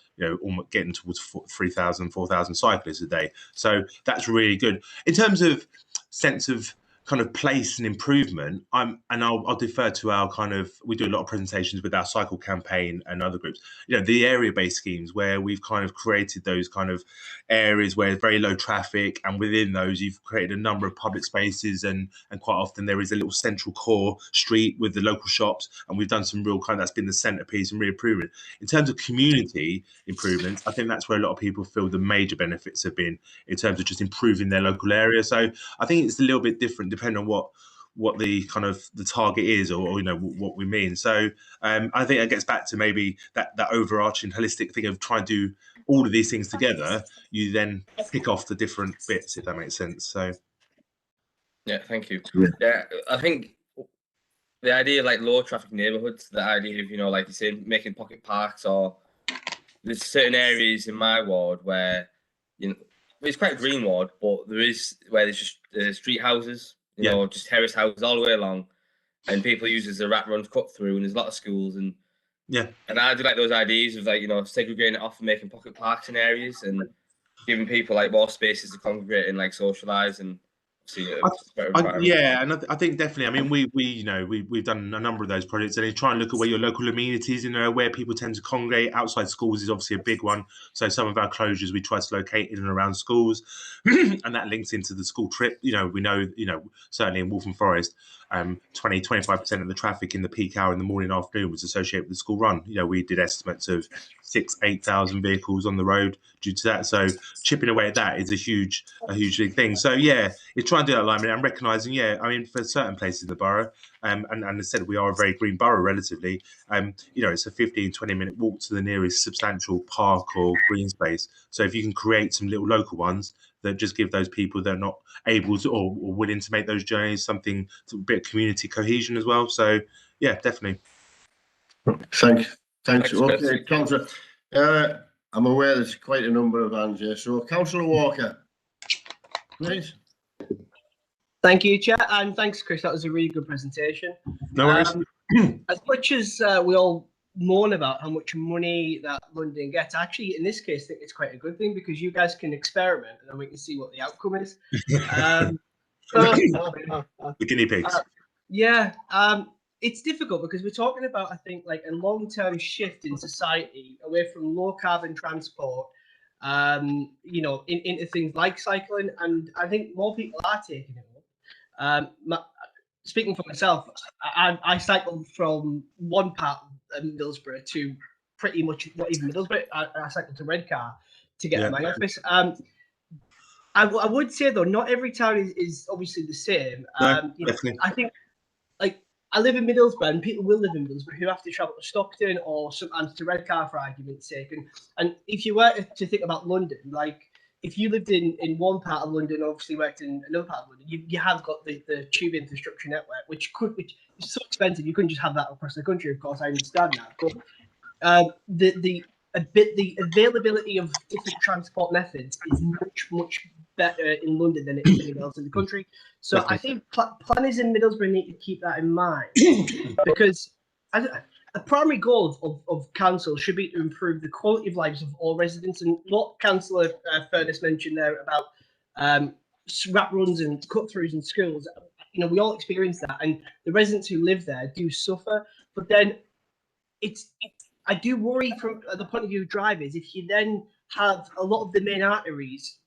almost getting towards 3,000, 4,000 cyclists a day. So that's really good. In terms of sense of kind of place and improvement, I'll defer to our we do a lot of presentations with our cycle campaign and other groups, the area-based schemes where we've kind of created those kind of areas where it's very low traffic, and within those you've created a number of public spaces, and quite often there is a little central core street with the local shops, and we've done some real that's been the centerpiece and re-improvement. In terms of community improvements, I think that's where a lot of people feel the major benefits have been, in terms of just improving their local area. So I think it's a little bit different depending on what the kind of the target is, or what we mean. So I think it gets back to maybe that overarching holistic thing of trying to do all of these things together. You then pick off the different bits, if that makes sense. So yeah, thank you. Yeah, I think the idea of like low traffic neighborhoods, the idea of like you said, making pocket parks, or there's certain areas in my ward where it's quite a green ward, but there's just street houses, just terrace houses all the way along, and people use it as a rat run to cut through, and there's a lot of schools, and I do like those ideas of like segregating it off and making pocket parks in areas and giving people like more spaces to congregate and like socialize and see it. And I think definitely. I mean, we've done a number of those projects, and you try and look at where your local amenities, where people tend to congregate. Outside schools is obviously a big one. So some of our closures we try to locate in and around schools, and that links into the school trip. We know, certainly in Walton Forest, 25% of the traffic in the peak hour in the morning and afternoon was associated with the school run. We did estimates of 8,000 vehicles on the road due to that. So chipping away at that is a huge big thing. So yeah, it's trying to do that alignment and recognising, for certain places in the borough, and as I said, we are a very green borough relatively. It's a 15-20 minute walk to the nearest substantial park or green space. So if you can create some little local ones that just give those people that are not able to or willing to make those journeys something, a bit of community cohesion as well. So yeah, definitely. Thanks. Okay, Councillor. I'm aware there's quite a number of hands here. So Councillor Walker, please. Thank you, Chair, and thanks, Chris. That was a really good presentation. No worries. As much as we all moan about how much money that London gets, actually, in this case, I think it's quite a good thing, because you guys can experiment and then we can see what the outcome is. The guinea pigs. It's difficult because we're talking about, I think, like a long-term shift in society away from low-carbon transport, into things like cycling, and I think more people are taking it up. Speaking for myself, I cycled from one part of Middlesbrough to pretty much not even Middlesbrough. I cycled to Redcar to get to my office. I would say though, not every town is obviously the same. I think, like, I live in Middlesbrough, and people will live in Middlesbrough who have to travel to Stockton or sometimes to Redcar, for argument's sake. And if you were to think about London, like, if you lived in one part of London, obviously worked in another part of London, you have got the tube infrastructure network, which is so expensive. You couldn't just have that across the country. Of course, I understand that, but the availability of different transport methods is much better in London than it is anywhere else in the country. So I think planners in Middlesbrough need to keep that in mind, because a primary goal of council should be to improve the quality of lives of all residents. And what Councillor Furness mentioned there about rat runs and cut-throughs in schools, we all experience that, and the residents who live there do suffer. But then I do worry from the point of view of drivers, if you then have a lot of the main arteries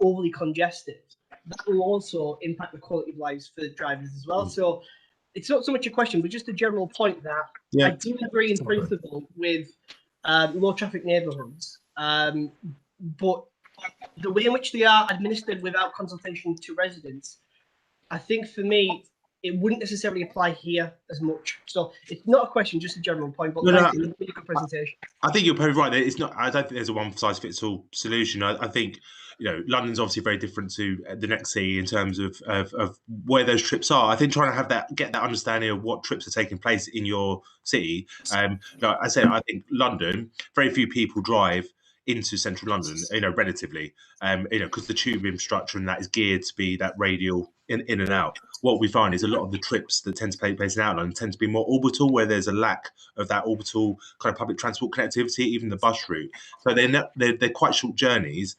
overly congested, that will also impact the quality of lives for the drivers as well. So it's not so much a question, but just a general point that I do agree in principle with low traffic neighbourhoods, but the way in which they are administered without consultation to residents, I think for me, it wouldn't necessarily apply here as much. So it's not a question, just a general point, but No, thank you. Really good presentation. I think you're probably right. It's not. I don't think there's a one size fits all solution. I think London's obviously very different to the next city in terms of where those trips are. I think trying to get that understanding of what trips are taking place in your city. Like I said, I think London, very few people drive into central London, relatively, because the tube infrastructure and that is geared to be that radial in and out. What we find is a lot of the trips that tend to take place in out London tend to be more orbital, where there's a lack of that orbital kind of public transport connectivity, even the bus route. So they're quite short journeys,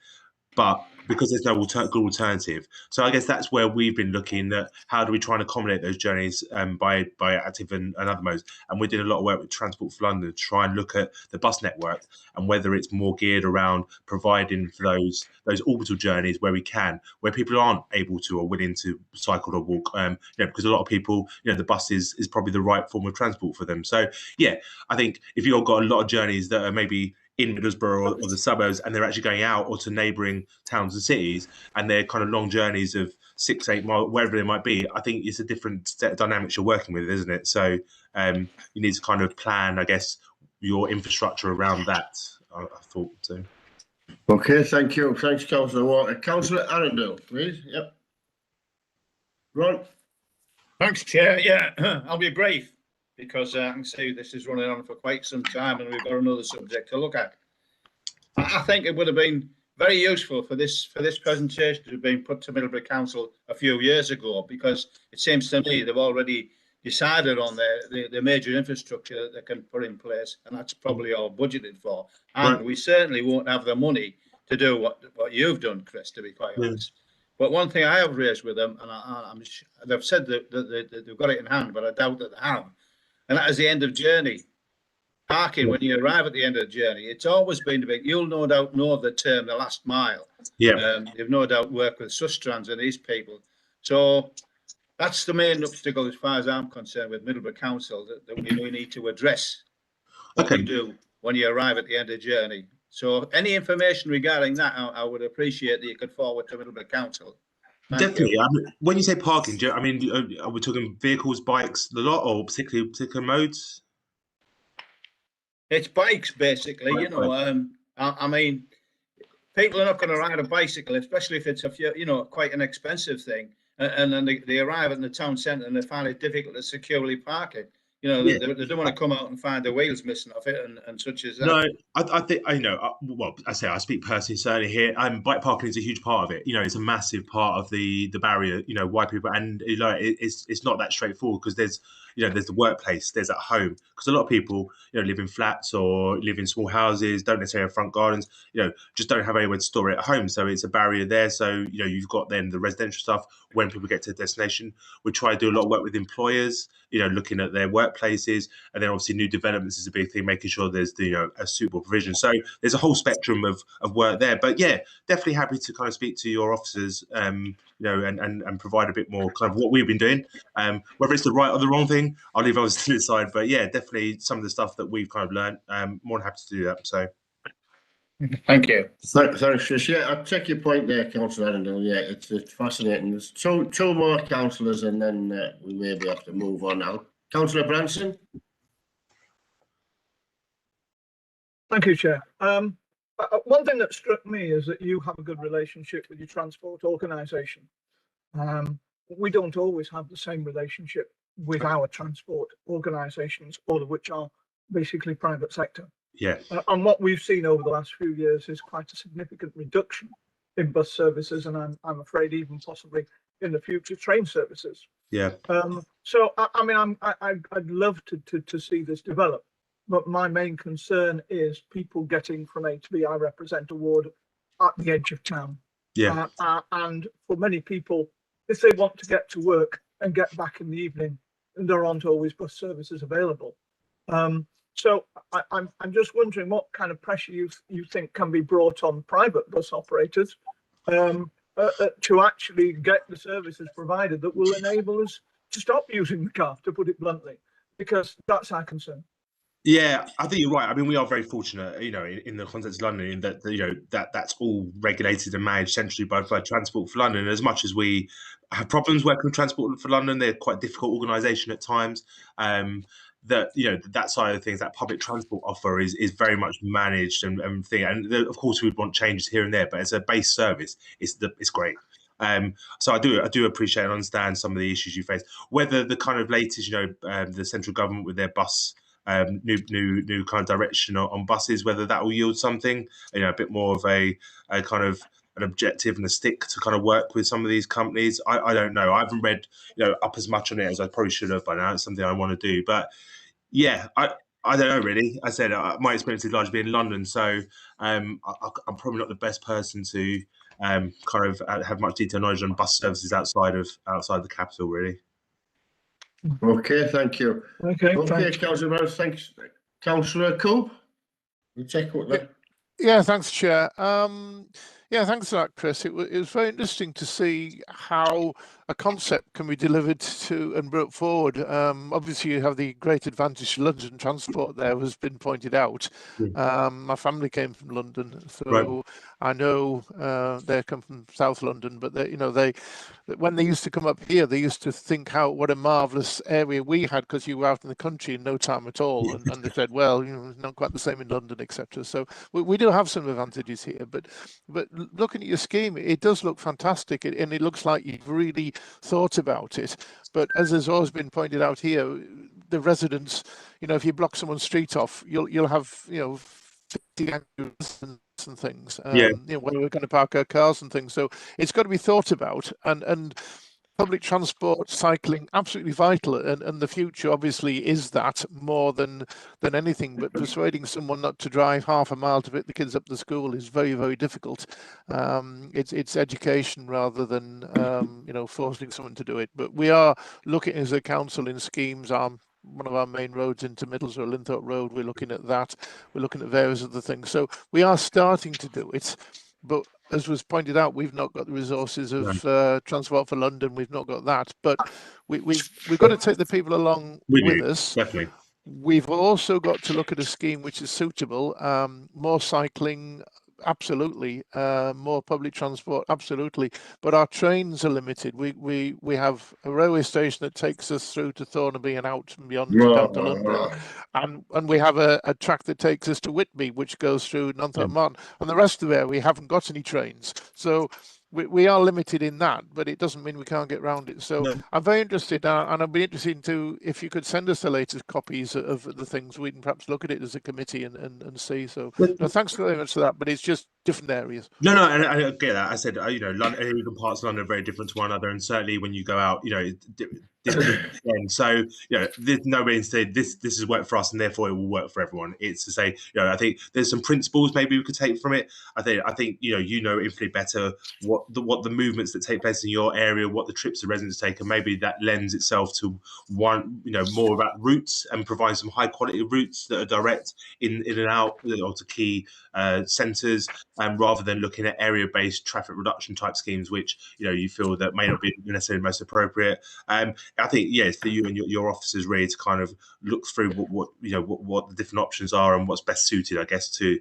but because there's no good alternative. So I guess that's where we've been looking at how do we try and accommodate those journeys by active and other modes. And we did a lot of work with Transport for London to try and look at the bus network and whether it's more geared around providing for those orbital journeys where we can, where people aren't able to or willing to cycle or walk, because a lot of people, the bus is probably the right form of transport for them. So yeah, I think if you've got a lot of journeys that are maybe in Middlesbrough or the suburbs, and they're actually going out or to neighbouring towns and cities, and they're kind of long journeys of 6-8 miles, wherever they might be, I think it's a different set of dynamics you're working with, isn't it? So you need to kind of plan, I guess, your infrastructure around that, I thought so. Okay, thank you. Thanks, Councillor Walton. Councillor Arundel, please. Yep. Ron. Thanks, Chair. Yeah, I'll be brief, because I can see this is running on for quite some time and we've got another subject to look at. I think it would have been very useful for this presentation to have been put to Middlesbrough Council a few years ago, because it seems to me they've already decided on the major infrastructure that they can put in place, and that's probably all budgeted for. And we certainly won't have the money to do what you've done, Chris, to be quite honest. But one thing I have raised with them, and they've said that they've got it in hand, but I doubt that they have, and that is the end of journey parking. When you arrive at the end of the journey, it's always been big. You'll no doubt know the term, the last mile. Yeah. You've no doubt worked with Sustrans and these people. So that's the main obstacle, as far as I'm concerned, with Middlesbrough Council that we need to address. What we do when you arrive at the end of the journey. So any information regarding that, I would appreciate that you could forward to Middlesbrough Council. Definitely. I mean, when you say parking, are we talking vehicles, bikes, a lot, or particular modes? It's bikes, basically. I mean, people are not going to ride a bicycle, especially if it's quite an expensive thing. And then they arrive in the town centre and they find it difficult to securely park it. They don't want to come out and find the wheels missing off it and such as that. No, I think well, I speak personally certainly here. Bike parking is a huge part of it. It's a massive part of the barrier. Why people, and it's not that straightforward, because there's the workplace, there's at home, because a lot of people live in flats or live in small houses, don't necessarily have front gardens, just don't have anywhere to store it at home. So it's a barrier there. So you've got then the residential stuff. When people get to a destination, we try to do a lot of work with employers, looking at their workplaces, and then obviously new developments is a big thing, making sure there's a suitable provision. So there's a whole spectrum of work there. But yeah, definitely happy to kind of speak to your officers, and provide a bit more kind of what we've been doing. Whether it's the right or the wrong thing, I'll leave others to decide. But yeah, definitely some of the stuff that we've kind of learned. More than happy to do that. So. Thank you. Thanks, Chris. Yeah, I take your point there, Councillor Arundel. Yeah, it's fascinating. There's two more councillors, and then we maybe have to move on now. Councillor Branson. Thank you, Chair. One thing that struck me is that you have a good relationship with your transport organisation. We don't always have the same relationship with our transport organisations, all of which are basically private sector. Yeah. And what we've seen over the last few years is quite a significant reduction in bus services, and I'm afraid even possibly in the future train services. Yeah. So I mean, I'd love to see this develop, but my main concern is people getting from A to B. I represent a ward at the edge of town. Yeah. And for many people, if they want to get to work and get back in the evening, there aren't always bus services available. So I'm just wondering what kind of pressure you think can be brought on private bus operators to actually get the services provided that will enable us to stop using the car, to put it bluntly, because that's our concern. Yeah, I think you're right. I mean, we are very fortunate, in the context of London, in that that's all regulated and managed centrally by Transport for London. And as much as we have problems working with Transport for London, they're quite a difficult organisation at times. That side of things, that public transport offer is very much managed and thing. And of course, we'd want changes here and there, but as a base service, it's great. So I do appreciate and understand some of the issues you face. Whether the kind of latest, the central government with their bus. New kind of direction on buses, whether that will yield something, a bit more of a kind of an objective and a stick to kind of work with some of these companies. I don't know. I haven't read up as much on it as I probably should have by now. It's something I want to do, but yeah, I don't know really. I said my experience is largely in London, so I'm probably not the best person to kind of have much detailed knowledge on bus services outside the capital, really. Okay, thank you. Okay, Councillor Brown, thanks. Councillor Coop, you take what that. Yeah, thanks, Chair. Yeah, thanks for that, Chris. It was very interesting to see how a concept can be delivered to and brought forward. Obviously, you have the great advantage of London transport there, has been pointed out. My family came from London, so right. I know they come from South London, but when they used to come up here, they used to think what a marvellous area we had because you were out in the country in no time at all. And they said, well, it's not quite the same in London, etc. So we do have some advantages here, but looking at your scheme, it does look fantastic, and it looks like you've really thought about it. But as has always been pointed out here, the residents, if you block someone's street off, you'll have 50 and things. Where we're going to park our cars and things. So it's got to be thought about, and public transport, cycling, absolutely vital, and the future obviously is that more than anything. But persuading someone not to drive half a mile to pick the kids up to school is very, very difficult. It's education rather than forcing someone to do it. But we are looking as a council in schemes. One of our main roads into Middlesbrough, Linthorpe Road, we're looking at that. We're looking at various other things. So we are starting to do it, but as was pointed out, we've not got the resources of Transport for London. We've not got that, but we've got to take the people along with us. Definitely. We've also got to look at a scheme which is suitable. More cycling, absolutely. More public transport, absolutely. But our trains are limited. We have a railway station that takes us through to Thornaby and out and beyond down to London, and we have a track that takes us to Whitby, which goes through Nonthorpe Martin, and the rest of it we haven't got any trains. So we are limited in that, but it doesn't mean we can't get around it. So I'm very interested, and I'd be interested to if you could send us the latest copies of the things. We can perhaps look at it as a committee and see. So thanks very much for that, but it's just different areas. No, and I get that. I said, London, parts of London are very different to one another, and certainly when you go out, different. So there's no way to say this has worked for us, and therefore it will work for everyone. It's to say, I think there's some principles maybe we could take from it. I think infinitely better what the movements that take place in your area, what the trips the residents take, and maybe that lends itself to one, more about routes and provide some high quality routes that are direct in and out or to key centres, rather than looking at area-based traffic reduction type schemes, which you feel that may not be necessarily most appropriate. I think it's for you and your officers really to kind of look through what the different options are and what's best suited, I guess, to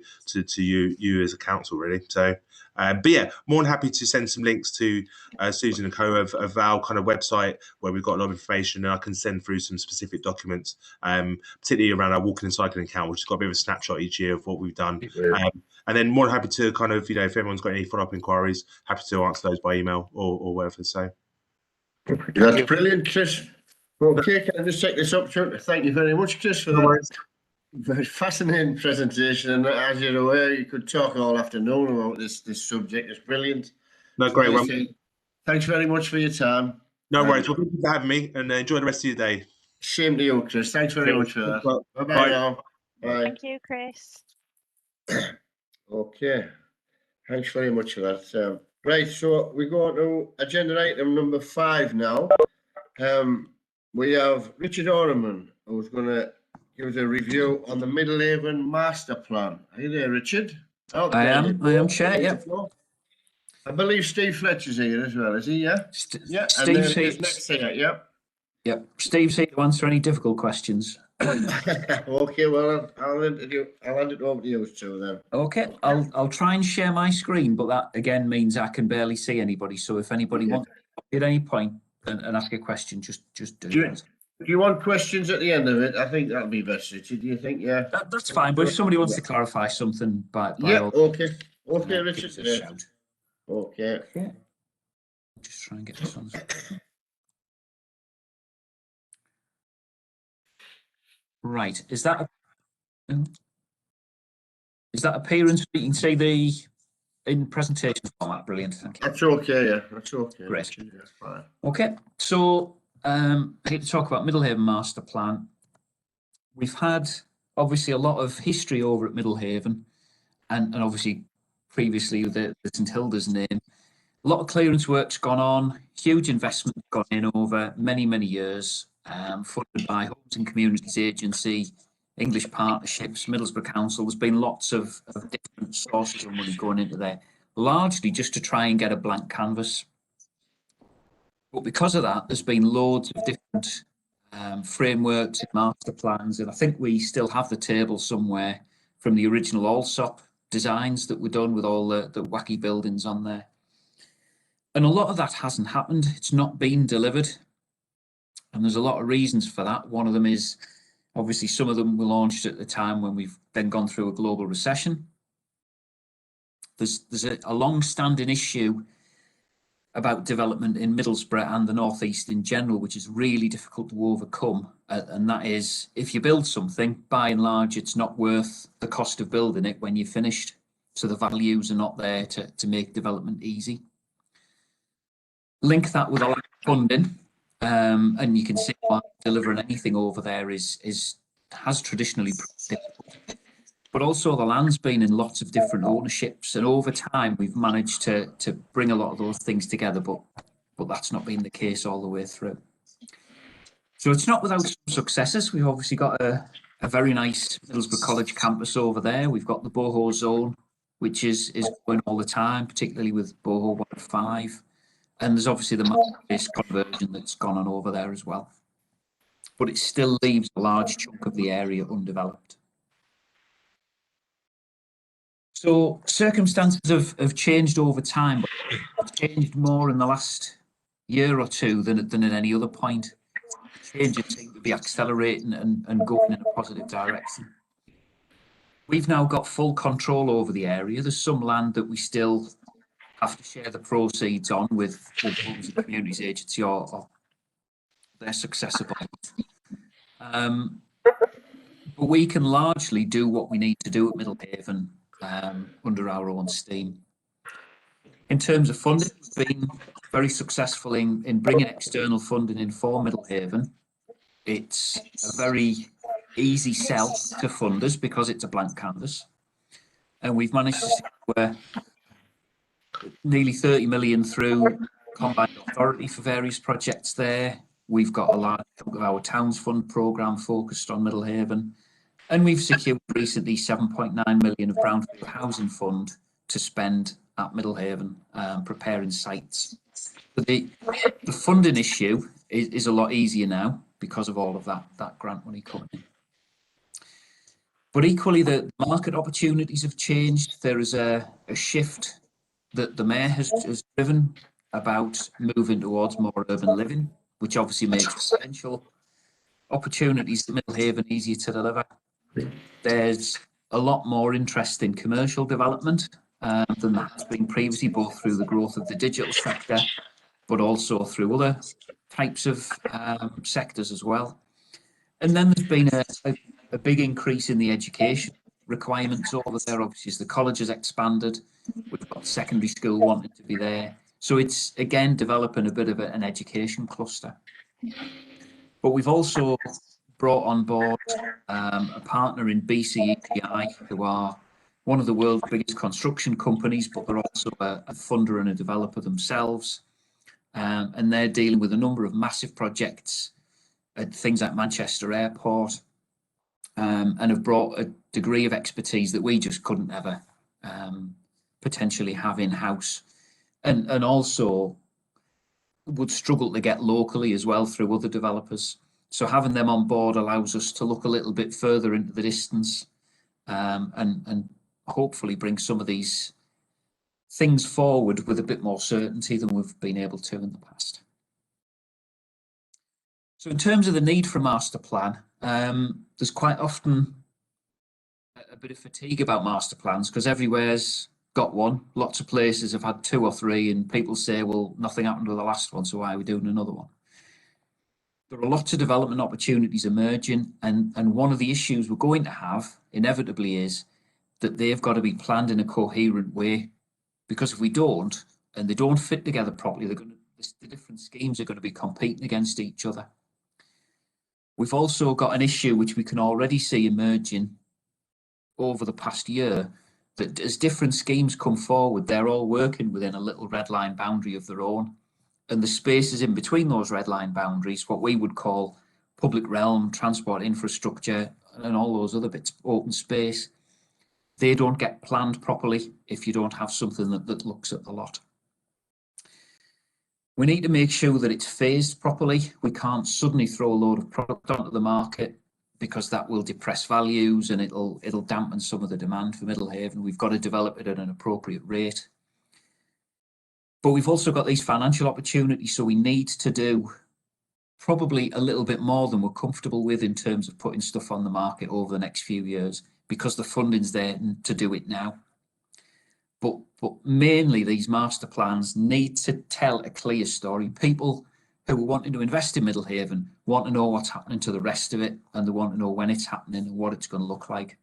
you as a council, really. So. But yeah, more than happy to send some links to Susan and co of our kind of website where we've got a lot of information, and I can send through some specific documents, particularly around our walking and cycling account, which has got a bit of a snapshot each year of what we've done. And then more than happy to kind of, if everyone's got any follow-up inquiries, happy to answer those by email or whatever. So that's brilliant, Chris. Okay, can I just take this opportunity to thank you very much, Chris, for that very fascinating presentation. And as you're aware, you could talk all afternoon about this subject. It's brilliant. No, great. Well, thanks very much for your time. No worries. Well, thank you for having me, and enjoy the rest of your day. Same to you, Chris. Thanks very much for that. Bye now. Bye. Thank you, Chris. Okay. Thanks very much for that. Right, so we go on to agenda item number 5 now. We have Richard Oreman, who's going to give us a review on the Middlehaven Master Plan. Are you there, Richard? Oh, I am, Chair, yeah. I believe Steve Fletcher's here as well, is he, yeah? Steve's here. Next here, yeah. Yep, Steve's here to answer any difficult questions. Okay, well, I'll hand it over to you two then. Okay, I'll try and share my screen, but that again means I can barely see anybody. So if anybody wants at any point and ask a question, just do that. Do you want questions at the end of it? I think that'll be best suited. Do you think? Yeah. That's fine. But if somebody wants to clarify something, by Yeah. all, Okay. Okay, give Richard. us a Yeah. shout. Okay. Okay. Just try and get this on. Right. Is that appearance? You can see the in presentation format. Brilliant. Thank you. That's okay. Yeah. That's okay. Great. Richard, that's fine. Okay. So here to talk about Middlehaven Master Plan. We've had obviously a lot of history over at Middlehaven, and obviously previously with the St Hilda's name. A lot of clearance work's gone on, huge investment gone in over many years, funded by Homes and Communities Agency, English Partnerships, Middlesbrough Council. There's been lots of different sources of money going into there, largely just to try and get a blank canvas. But because of that, there's been loads of different frameworks and master plans, and I think we still have the table somewhere from the original Allsop designs that were done with all the wacky buildings on there. And a lot of that hasn't happened. It's not been delivered. And there's a lot of reasons for that. One of them is obviously some of them were launched at the time when we've then gone through a global recession. There's a long-standing issue about development in Middlesbrough and the North East in general, which is really difficult to overcome. And that is, if you build something, by and large, it's not worth the cost of building it when you're finished. So the values are not there to make development easy. Link that with a lack of funding, and you can see why delivering anything over there has traditionally proved difficult. But also the land's been in lots of different ownerships, and over time we've managed to bring a lot of those things together, but that's not been the case all the way through. So it's not without some successes. We've obviously got a very nice Middlesbrough College campus over there. We've got the Boho zone, which is going all the time, particularly with Boho 105. And there's obviously the market-based conversion that's gone on over there as well. But it still leaves a large chunk of the area undeveloped. So circumstances have changed over time, but have changed more in the last year or two than at any other point. Changes seem to be accelerating and going in a positive direction. We've now got full control over the area. There's some land that we still have to share the proceeds on with Homes and Communities Agency or their successor bodies. But we can largely do what we need to do at Middlehaven under our own steam. In terms of funding, we've been very successful in bringing external funding in for Middlehaven. It's a very easy sell to funders because it's a blank canvas. And we've managed to secure nearly 30 million through Combined Authority for various projects there. We've got a large chunk of our Towns Fund programme focused on Middlehaven. And we've secured recently 7.9 million of Brownfield Housing Fund to spend at Middlehaven, preparing sites. But the funding issue is a lot easier now because of all of that grant money coming in. But equally, the market opportunities have changed. There is a shift that the Mayor has driven about moving towards more urban living, which obviously makes potential opportunities at Middlehaven easier to deliver. There's a lot more interest in commercial development than there has been previously, both through the growth of the digital sector, but also through other types of sectors as well. And then there's been a big increase in the education requirements over there. Obviously, as the college has expanded, we've got secondary school wanting to be there. So it's, again, developing a bit of an education cluster. But we've also brought on board a partner in BCEI, who are one of the world's biggest construction companies, but they're also a funder and a developer themselves. And they're dealing with a number of massive projects at things like Manchester Airport, and have brought a degree of expertise that we just couldn't ever potentially have in-house, and also would struggle to get locally as well through other developers. So having them on board allows us to look a little bit further into the distance, and hopefully bring some of these things forward with a bit more certainty than we've been able to in the past. So in terms of the need for a master plan, there's quite often a bit of fatigue about master plans because everywhere's got one. Lots of places have had 2 or 3, and people say, well, nothing happened with the last one, so why are we doing another one? There are lots of development opportunities emerging, and one of the issues we're going to have inevitably is that they've got to be planned in a coherent way, because if we don't, and they don't fit together properly, the different schemes are going to be competing against each other. We've also got an issue which we can already see emerging over the past year, that as different schemes come forward, they're all working within a little red line boundary of their own. And the spaces in between those red line boundaries, what we would call public realm, transport infrastructure, and all those other bits, open space, they don't get planned properly if you don't have something that looks at the lot. We need to make sure that it's phased properly. We can't suddenly throw a load of product onto the market, because that will depress values and it'll dampen some of the demand for Middlehaven. We've got to develop it at an appropriate rate. But we've also got these financial opportunities, so we need to do probably a little bit more than we're comfortable with in terms of putting stuff on the market over the next few years, because the funding's there to do it now. But mainly these master plans need to tell a clear story. People who are wanting to invest in Middlehaven want to know what's happening to the rest of it, and they want to know when it's happening and what it's going to look like.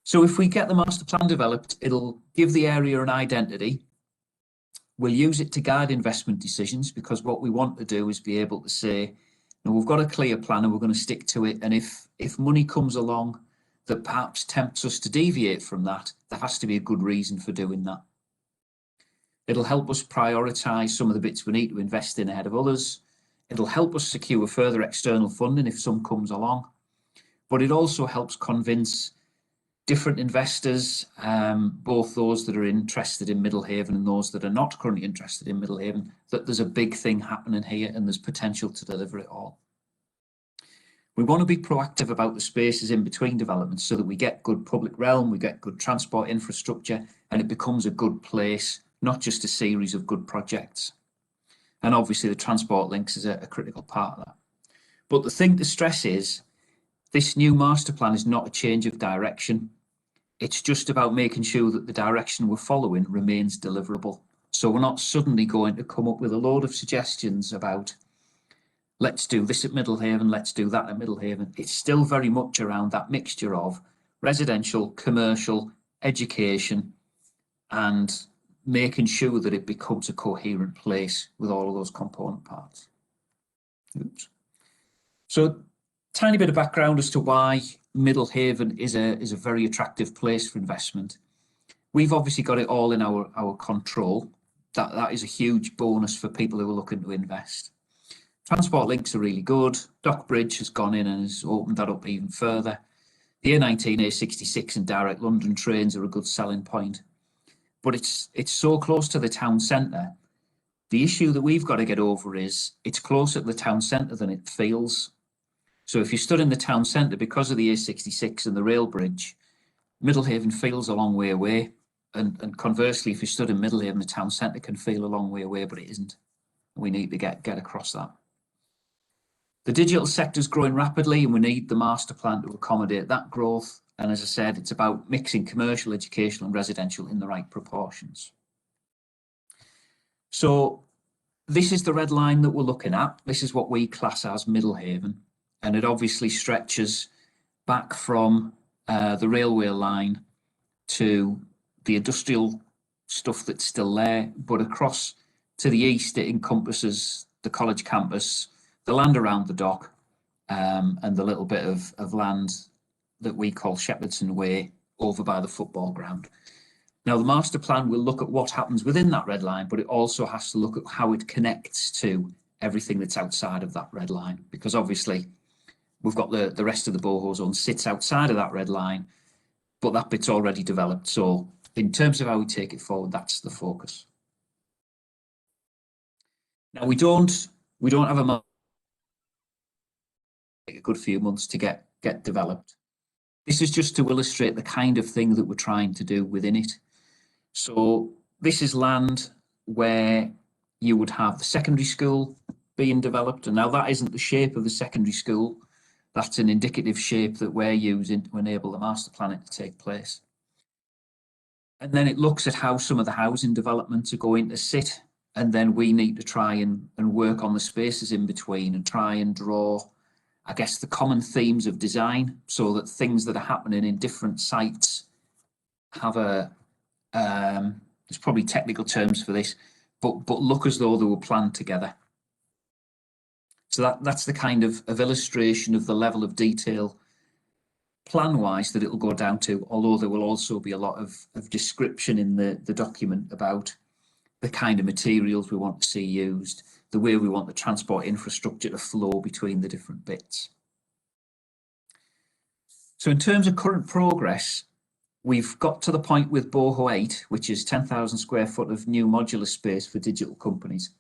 So if we get the master plan developed, it'll give the area an identity. We'll use it to guide investment decisions, because what we want to do is be able to say, no, we've got a clear plan and we're going to stick to it. And if money comes along that perhaps tempts us to deviate from that, there has to be a good reason for doing that. It'll help us prioritise some of the bits we need to invest in ahead of others. It'll help us secure further external funding if some comes along. But it also helps convince different investors, both those that are interested in Middlehaven and those that are not currently interested in Middlehaven, that there's a big thing happening here and there's potential to deliver it all. We want to be proactive about the spaces in between developments so that we get good public realm, we get good transport infrastructure, and it becomes a good place, not just a series of good projects. And obviously the transport links is a critical part of that. But the thing to stress is, this new master plan is not a change of direction. It's just about making sure that the direction we're following remains deliverable. So we're not suddenly going to come up with a load of suggestions about, let's do this at Middlehaven, let's do that at Middlehaven. It's still very much around that mixture of residential, commercial, education, and making sure that it becomes a coherent place with all of those component parts. Oops. So, tiny bit of background as to why Middlehaven is a very attractive place for investment. We've obviously got it all in our control. That is a huge bonus for people who are looking to invest. Transport links are really good. Dockbridge has gone in and has opened that up even further. The A19, A66 and direct London trains are a good selling point. But it's so close to the town centre. The issue that we've got to get over is it's closer to the town centre than it feels. So if you stood in the town centre, because of the A66 and the rail bridge, Middlehaven feels a long way away. And conversely, if you stood in Middlehaven, the town centre can feel a long way away, but it isn't. We need to get across that. The digital sector is growing rapidly, and we need the master plan to accommodate that growth. And as I said, it's about mixing commercial, educational and residential in the right proportions. So this is the red line that we're looking at. This is what we class as Middlehaven. And it obviously stretches back from the railway line to the industrial stuff that's still there, but across to the east it encompasses the college campus, the land around the dock, and the little bit of land that we call Shepherdson Way over by the football ground. Now the master plan will look at what happens within that red line, but it also has to look at how it connects to everything that's outside of that red line, because obviously we've got the rest of the boho zone sits outside of that red line, but that bit's already developed. So in terms of how we take it forward, that's the focus. Now we don't We don't have a good few months to get developed. This is just to illustrate the kind of thing that we're trying to do within it. So this is land where you would have the secondary school being developed, and now that isn't the shape of the secondary school. That's an indicative shape that we're using to enable the master planning to take place. And then it looks at how some of the housing developments are going to sit, and then we need to try and work on the spaces in between and try and draw, I guess, the common themes of design, so that things that are happening in different sites have a, there's probably technical terms for this, but look as though they were planned together. So that's the kind of illustration of the level of detail plan-wise that it'll go down to, although there will also be a lot of description in the document about the kind of materials we want to see used, the way we want the transport infrastructure to flow between the different bits. So in terms of current progress, we've got to the point with Boho 8, which is 10,000 square foot of new modular space for digital companies,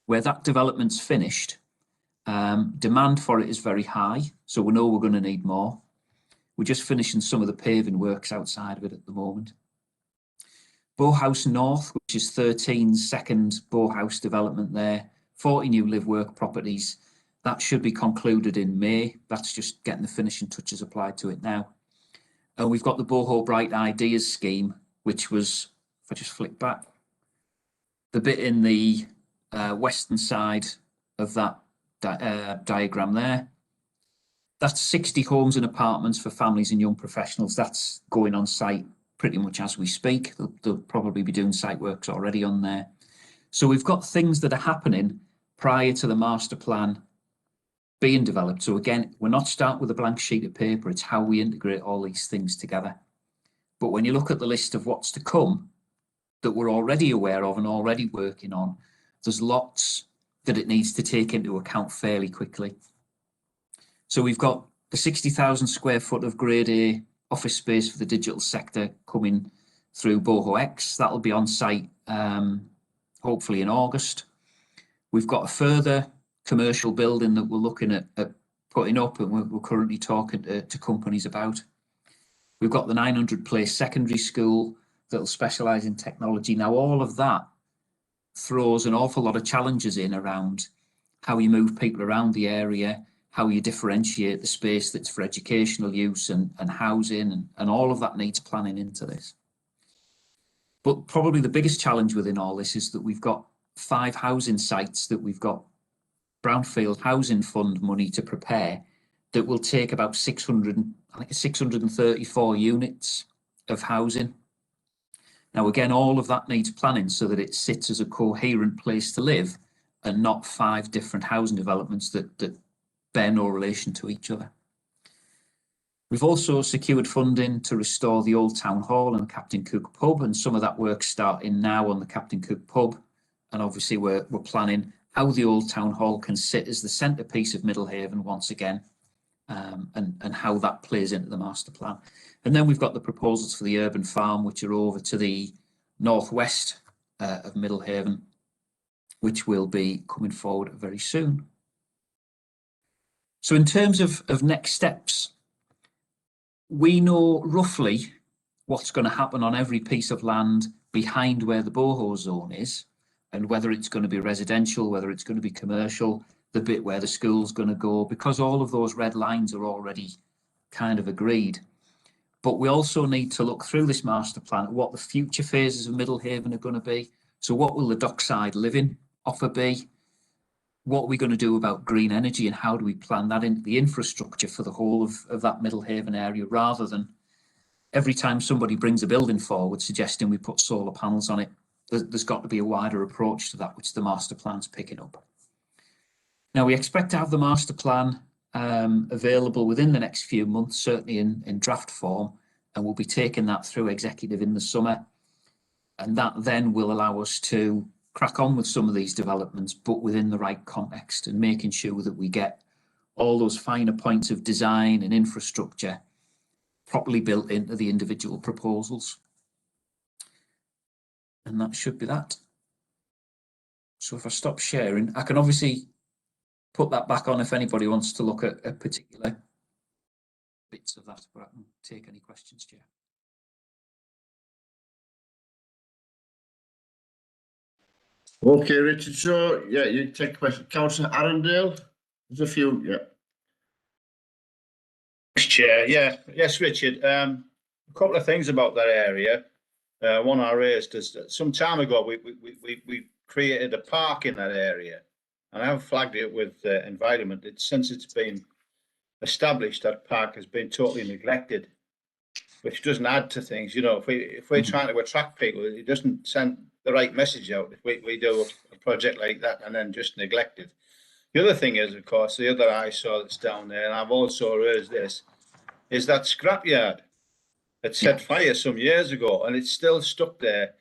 where that development's finished. Demand for it is very high, so we know we're going to need more. We're just finishing some of the paving works outside of it at the moment. Bowhouse North, which is 13's second Bowhouse development there, 40 new live-work properties. That should be concluded in May. That's just getting the finishing touches applied to it now. And we've got the Boho Bright Ideas scheme, which was, if I just flick back, the bit in the western side of that diagram there. That's 60 homes and apartments for families and young professionals. That's going on site pretty much as we speak. They'll probably be doing site works already on there. So we've got things that are happening prior to the master plan being developed. So again, we're not starting with a blank sheet of paper. It's how we integrate all these things together. But when you look at the list of what's to come that we're already aware of and already working on, there's lots that it needs to take into account fairly quickly. So we've got the 60,000 square foot of grade A office space for the digital sector coming through Boho X. That'll be on site hopefully in August. We've got a further commercial building that we're looking at putting up, and we're currently talking to companies about. We've got the 900 place secondary school that'll specialise in technology. Now, all of that throws an awful lot of challenges in around how you move people around the area, how you differentiate the space that's for educational use and housing, and all of that needs planning into this. But probably the biggest challenge within all this is that we've got 5 housing sites that we've got Brownfield Housing Fund money to prepare that will take about 634 units of housing. Now, again, all of that needs planning so that it sits as a coherent place to live and not 5 different housing developments that bear no relation to each other. We've also secured funding to restore the old town hall and Captain Cook pub, and some of that work's starting now on the Captain Cook pub. And obviously we're planning how the old town hall can sit as the centrepiece of Middlehaven once again, and how that plays into the master plan. And then we've got the proposals for the urban farm, which are over to the northwest of Middlehaven, which will be coming forward very soon. So in terms of next steps, we know roughly what's going to happen on every piece of land behind where the Boho zone is, and whether it's going to be residential, whether it's going to be commercial, the bit where the school's going to go, because all of those red lines are already kind of agreed. But we also need to look through this master plan at what the future phases of Middlehaven are going to be. So what will the dockside living offer be? What are we going to do about green energy, and how do we plan that into the infrastructure for the whole of that Middlehaven area, rather than every time somebody brings a building forward suggesting we put solar panels on it. There's got to be a wider approach to that, which the master plan's picking up. Now, we expect to have the master plan available within the next few months, certainly in draft form, and we'll be taking that through executive in the summer. And that then will allow us to crack on with some of these developments, but within the right context, and making sure that we get all those finer points of design and infrastructure properly built into the individual proposals. And that should be that. So if I stop sharing, I can obviously put that back on if anybody wants to look at particular bits of that, but I can take any questions, Chair. Okay, Richard. So, yeah, you take a question. Councillor Arundel, there's a few, yeah. Thanks, Chair. Yeah, yes, Richard. A couple of things about that area. One I raised is that some time ago we created a park in that area, and I have flagged it with environment. Since it's been established, that park has been totally neglected, which doesn't add to things. You know, if we're trying to attract people, it doesn't send the right message out. If we do a project like that and then just neglect it. The other thing is, of course, the other eyesore that's down there, and I've also raised this, is that scrapyard that set fire some years ago, and it's still stuck there,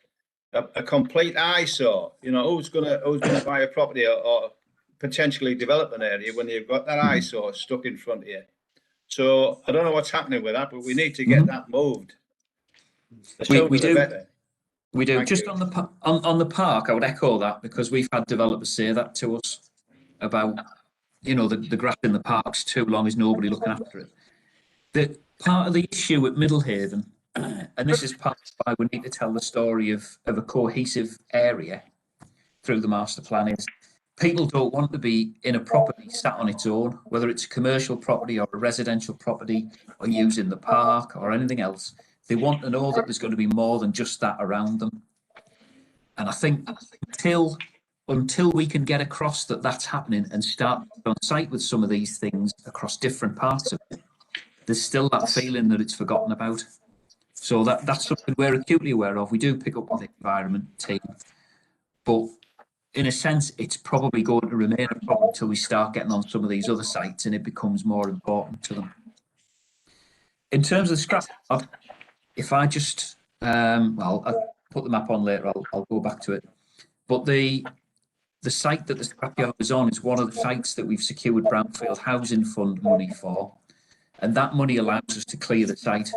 a complete eyesore. You know, who's gonna buy a property or potentially develop an area when you've got that eyesore stuck in front of you? So I don't know what's happening with that, but we need to get that moved. We do. Better. We do. Thank Just you. on the park, I would echo that, because we've had developers say that to us about, you know, the grass in the park's too long, is nobody looking after it. The part of the issue at Middlehaven, and this is part of why we need to tell the story of a cohesive area through the master plan, is people don't want to be in a property sat on its own, whether it's a commercial property or a residential property or using the park or anything else. They want to know that there's going to be more than just that around them. And I think until we can get across that that's happening and start on site with some of these things across different parts of it, there's still that feeling that it's forgotten about. So that's something we're acutely aware of. We do pick up with the environment team, but in a sense, it's probably going to remain a problem until we start getting on some of these other sites and it becomes more important to them. In terms of the scrapyard, if I just, I'll put the map on later, I'll go back to it. But the site that the scrapyard is on is one of the sites that we've secured Brownfield Housing Fund money for, and that money allows us to clear the site.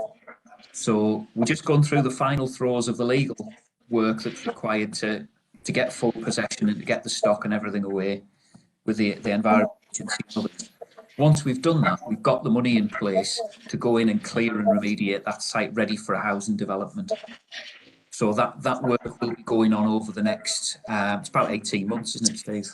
So we're just going through the final throes of the legal work that's required to get full possession and to get the stock and everything away with the Environment Agency and others. Once we've done that, we've got the money in place to go in and clear and remediate that site ready for a housing development. So that work will be going on over the next, it's about 18 months, isn't it, Steve?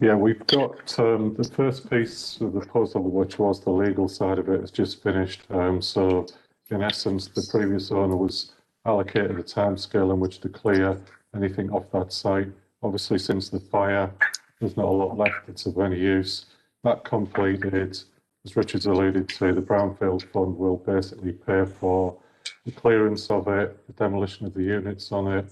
Yeah, we've got the first piece of the puzzle, which was the legal side of it, is just finished. So in essence, the previous owner was allocated a timescale in which to clear anything off that site. Obviously, since the fire, there's not a lot left that's of any use. That completed, as Richard's alluded to, the Brownfield Fund will basically pay for the clearance of it, the demolition of the units on it,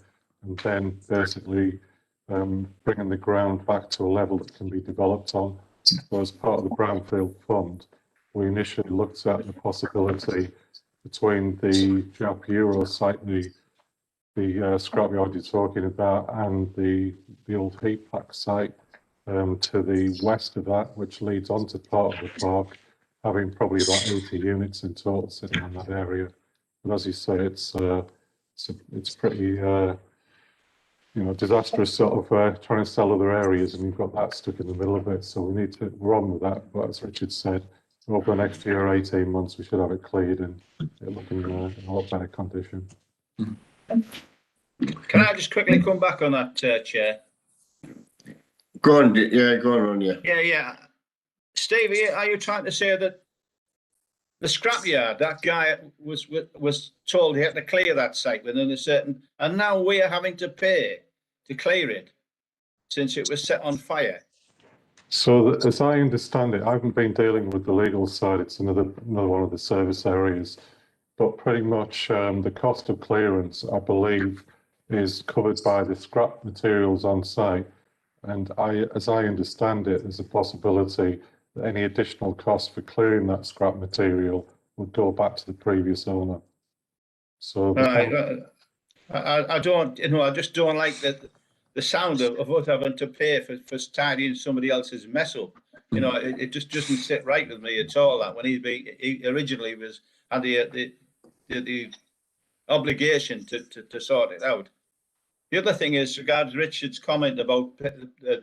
and then basically bringing the ground back to a level that can be developed on. So as part of the Brownfield Fund, we initially looked at the possibility between the JAP Euro site, the scrapyard you're talking about, and the old heat pack site to the west of that, which leads onto part of the park, having probably about 80 units in total sitting in that area. But as you say, it's pretty disastrous sort of trying to sell other areas, and you've got that stuck in the middle of it. So we're on with that. But as Richard said, over the next year, 18 months, we should have it cleared and looking in a lot better condition. Can I just quickly come back on that, Chair? Go on, yeah, go on, yeah. Yeah. Steve, are you trying to say that the scrapyard, that guy was told he had to clear that site within a certain, and now we are having to pay to clear it since it was set on fire? So as I understand it, I haven't been dealing with the legal side. It's another one of the service areas, but pretty much the cost of clearance, I believe, is covered by the scrap materials on site. And as I understand it, there's a possibility that any additional cost for clearing that scrap material would go back to the previous owner. So I don't, I just don't like the sound of us having to pay for tidying somebody else's mess up. It just doesn't sit right with me at all. That when he originally had the obligation to sort it out. The other thing is, regards Richard's comment about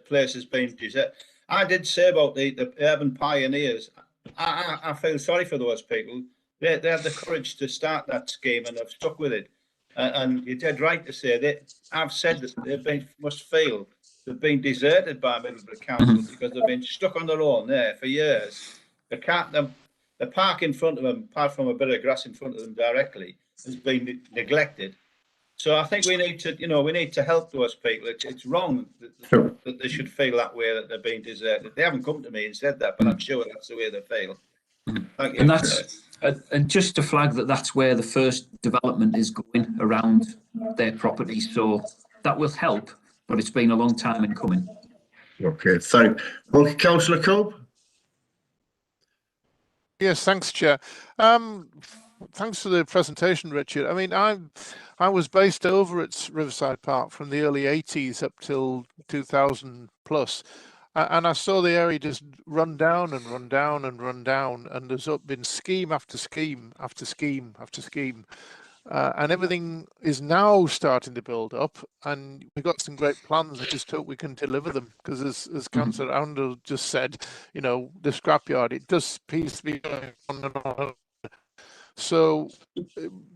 places being deserted. I did say about the urban pioneers. I feel sorry for those people. They had the courage to start that scheme and have stuck with it. And you did right to say that. I've said that they must feel they've been deserted by Middlesbrough Council because they've been stuck on their own there for years. The park in front of them, apart from a bit of grass in front of them directly, has been neglected. So I think we need to help those people. It's wrong that they should feel that way, that they're being deserted. They haven't come to me and said that, but I'm sure that's the way they feel. Thank you. And that's and just to flag that's where the first development is going around their property. So that will help, but it's been a long time in coming. Okay, Councillor Cope. Yes, thanks, Chair. Thanks for the presentation, Richard. I mean, I was based over at Riverside Park from the early 80s up till 2000 plus. And I saw the area just run down and run down and run down. And there's been scheme after scheme after scheme after scheme. And everything is now starting to build up. And we've got some great plans. I just hope we can deliver them. Because as Councillor Arundel just said, the scrapyard, it does seem to be going on and on. So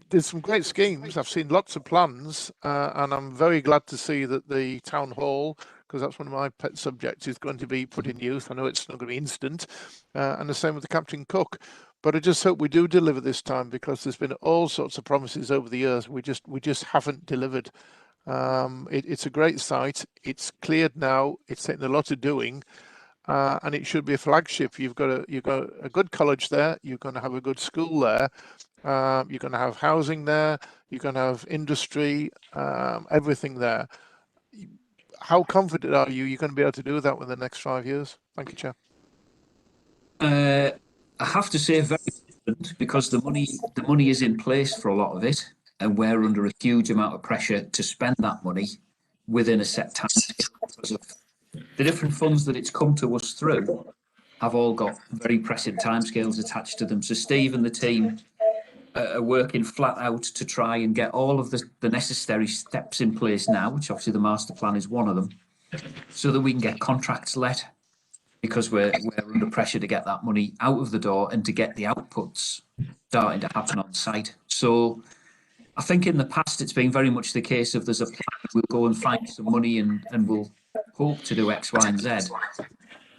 there's some great schemes. I've seen lots of plans, and I'm very glad to see that the town hall, because that's one of my pet subjects, is going to be put in use. I know it's not going to be instant, and the same with the Captain Cook. But I just hope we do deliver this time, because there's been all sorts of promises over the years. We just haven't delivered. It's a great site. It's cleared now. It's taken a lot of doing. And it should be a flagship. You've got a good college there. You're going to have a good school there. You're going to have housing there. You're going to have industry, everything there. How confident are you you're going to be able to do that within the next 5 years? Thank you, Chair. I have to say very confident, because the money is in place for a lot of it, and we're under a huge amount of pressure to spend that money within a set time because of the different funds that it's come to us through. Have all got very pressing timescales attached to them. So Steve and the team are working flat out to try and get all of the necessary steps in place now, which obviously the master plan is one of them, so that we can get contracts let, because we're under pressure to get that money out of the door and to get the outputs starting to happen on site. So I think in the past it's been very much the case of there's a plan, we'll go and find some money and we'll hope to do X, Y, and Z.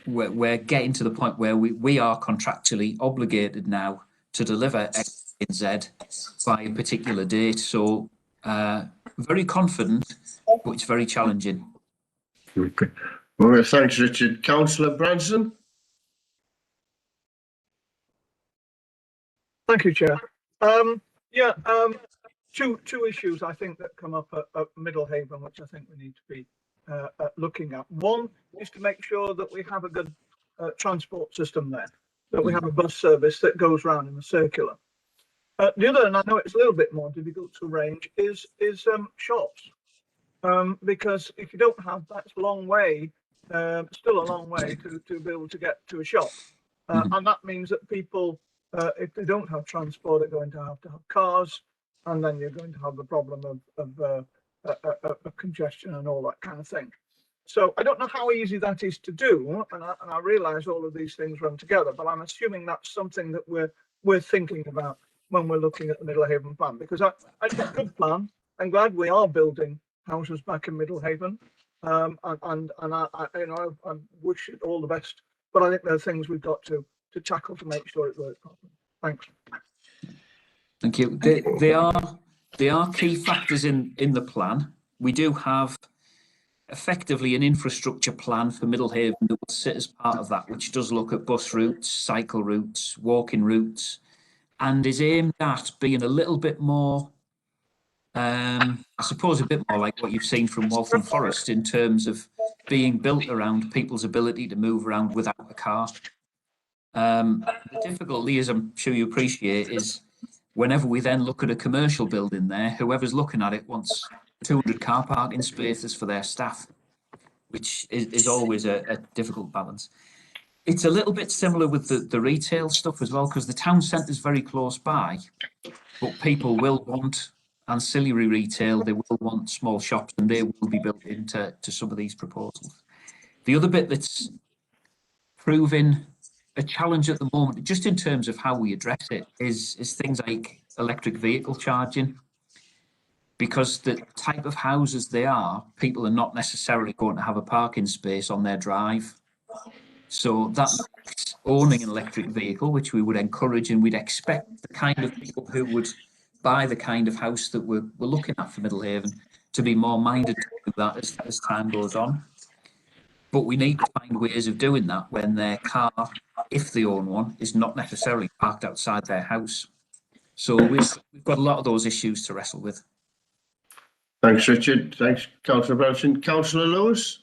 We're getting to the point where we are contractually obligated now to deliver X, Y, and Z by a particular date. So very confident, but it's very challenging. Okay. Well, thanks, Richard. Councillor Branson. Thank you, Chair. Two issues I think that come up at Middlehaven, which I think we need to be looking at. One is to make sure that we have a good transport system there, that we have a bus service that goes round in a circular. The other, and I know it's a little bit more difficult to arrange, is shops, because if you don't have, that's a long way, still a long way to be able to get to a shop, and that means that people, if they don't have transport, are going to have cars, and then you're going to have the problem of congestion and all that kind of thing. So I don't know how easy that is to do, and I realise all of these things run together, but I'm assuming that's something that we're thinking about when we're looking at the Middlehaven plan, because I think it's a good plan. I'm glad we are building houses back in Middlehaven, and I wish it all the best, but I think there are things we've got to tackle to make sure it works properly. Thanks. Thank you. They are key factors in the plan. We do have effectively an infrastructure plan for Middlehaven that will sit as part of that, which does look at bus routes, cycle routes, walking routes, and is aimed at being a little bit more, I suppose, a bit more like what you've seen from Walton Forest in terms of being built around people's ability to move around without a car. The difficulty, as I'm sure you appreciate, is whenever we then look at a commercial building there, whoever's looking at it wants 200 car parking spaces for their staff, which is always a difficult balance. It's a little bit similar with the retail stuff as well, because the town centre is very close by, but people will want ancillary retail, they will want small shops, and they will be built into some of these proposals. The other bit that's proving a challenge at the moment, just in terms of how we address it, is things like electric vehicle charging. Because the type of houses they are, people are not necessarily going to have a parking space on their drive. So that makes owning an electric vehicle, which we would encourage, and we'd expect the kind of people who would buy the kind of house that we're looking at for Middlehaven to be more minded to do that as time goes on. But we need to find ways of doing that when their car, if they own one, is not necessarily parked outside their house. So we've got a lot of those issues to wrestle with. Thanks, Richard. Thanks, Councillor Branson. Councillor Lewis?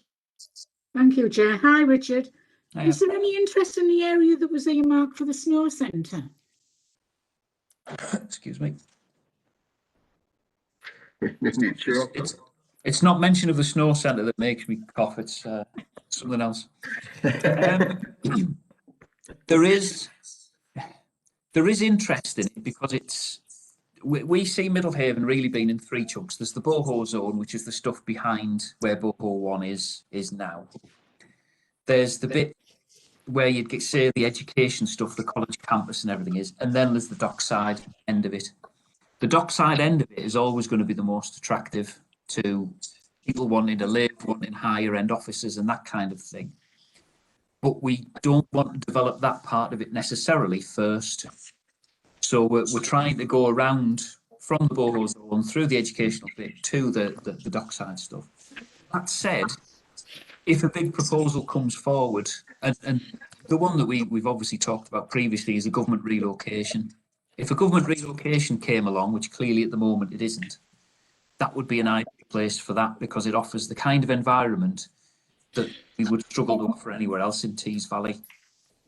Thank you, Chair. Hi, Richard. Hiya. Is there any interest in the area that was earmarked for the snow centre? Excuse me. Sure. It's not mention of the snow centre that makes me cough. It's something else. There is interest in it because we see Middlehaven really being in three chunks. There's the Boho zone, which is the stuff behind where Boho 1 is now. There's the bit where you'd get, say, the education stuff, the college campus and everything is, and then there's the dockside end of it. The dockside end of it is always going to be the most attractive to people wanting to live, wanting higher end offices and that kind of thing. But we don't want to develop that part of it necessarily first. So we're trying to go around from the Boho zone through the educational bit to the dockside stuff. That said, if a big proposal comes forward, and the one that we've obviously talked about previously is a government relocation. If a government relocation came along, which clearly at the moment it isn't, that would be an ideal place for that because it offers the kind of environment that we would struggle to offer anywhere else in Tees Valley.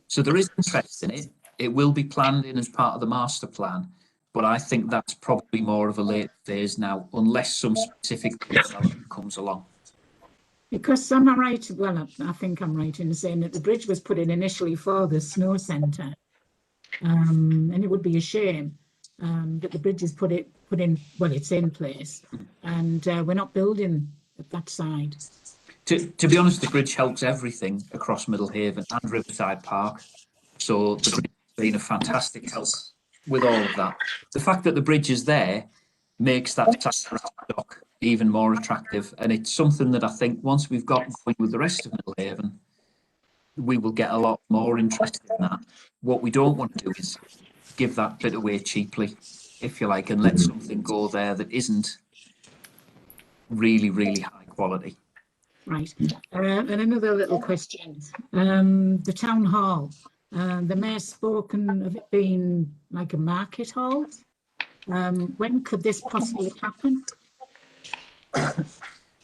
So there is interest in it. It will be planned in as part of the master plan, but I think that's probably more of a late phase now, unless some specific development comes along. Because am I right? Well, I think I'm right in saying that the bridge was put in initially for the snow centre, and it would be a shame that the bridge is put in. Well, it's in place, and we're not building at that side. To be honest, the bridge helps everything across Middlehaven and Riverside Park. So the bridge has been a fantastic help with all of that. The fact that the bridge is there makes that dock even more attractive. And it's something that I think once we've got going with the rest of Middlehaven, we will get a lot more interested in that. What we don't want to do is give that bit away cheaply, if you like, and let something go there that isn't really, really high quality. Right. And another little question. The town hall. The mayor's spoken of it being like a market hall. When could this possibly happen?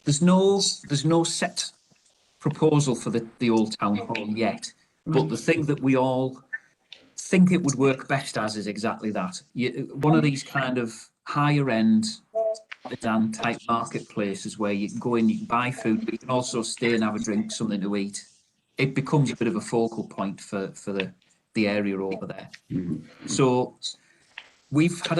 There's no set proposal for the old town hall yet, but the thing that we all think it would work best as is exactly that. One of these kind of higher end type marketplaces where you can go in, you can buy food, but you can also stay and have a drink, something to eat. It becomes a bit of a focal point for the area over there. So we've had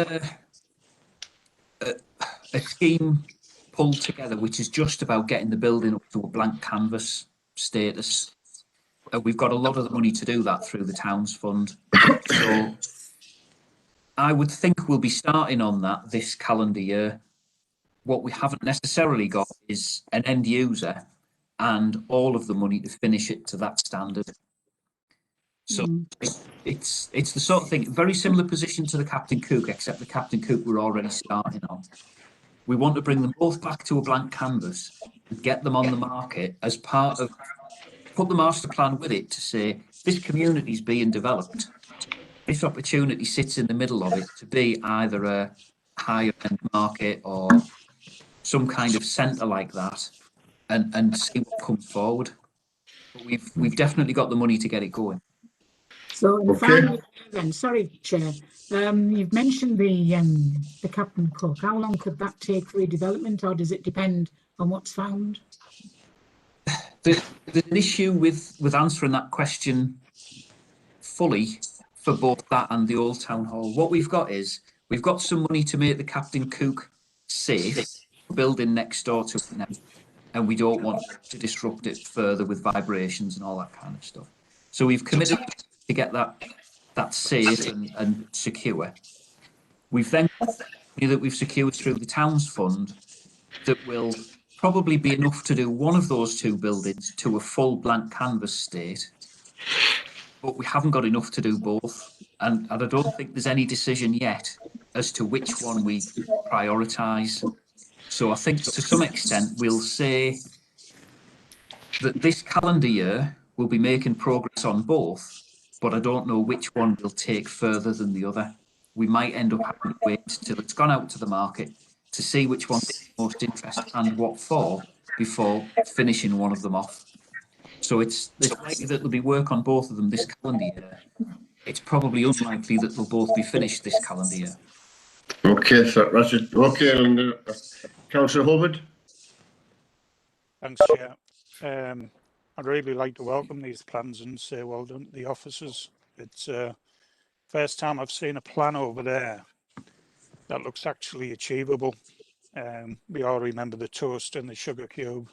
a scheme pulled together which is just about getting the building up to a blank canvas status. We've got a lot of the money to do that through the Towns Fund. So I would think we'll be starting on that this calendar year. What we haven't necessarily got is an end user and all of the money to finish it to that standard. So it's the sort of thing, very similar position to the Captain Cook, except the Captain Cook we're already starting on. We want to bring them both back to a blank canvas and get them on the market as part of, put the master plan with it to say, this community is being developed. This opportunity sits in the middle of it to be either a higher end market or some kind of centre like that, and see what comes forward. But we've definitely got the money to get it going. So finally, then, sorry, Chair, you've mentioned the Captain Cook. How long could that take for redevelopment, or does it depend on what's found? There's an issue with answering that question fully for both that and the old town hall. What we've got is we've got some money to make the Captain Cook safe, building next door to it now, and we don't want to disrupt it further with vibrations and all that kind of stuff. So we've committed to get that safe and secure. We've then got money that we've secured through the Towns Fund that will probably be enough to do one of those two buildings to a full blank canvas state, but we haven't got enough to do both. And I don't think there's any decision yet as to which one we prioritise. So I think to some extent we'll say that this calendar year we'll be making progress on both, but I don't know which one will take further than the other. We might end up having to wait till it's gone out to the market to see which one's most interest and what for before finishing one of them off. So it's likely that there'll be work on both of them this calendar year. It's probably unlikely that they'll both be finished this calendar year. Okay, so that's it. Okay, and Councillor Hubbard. Thanks, Chair. I'd really like to welcome these plans and say well done to the officers. It's first time I've seen a plan over there that looks actually achievable. We all remember the toast and the sugar cube,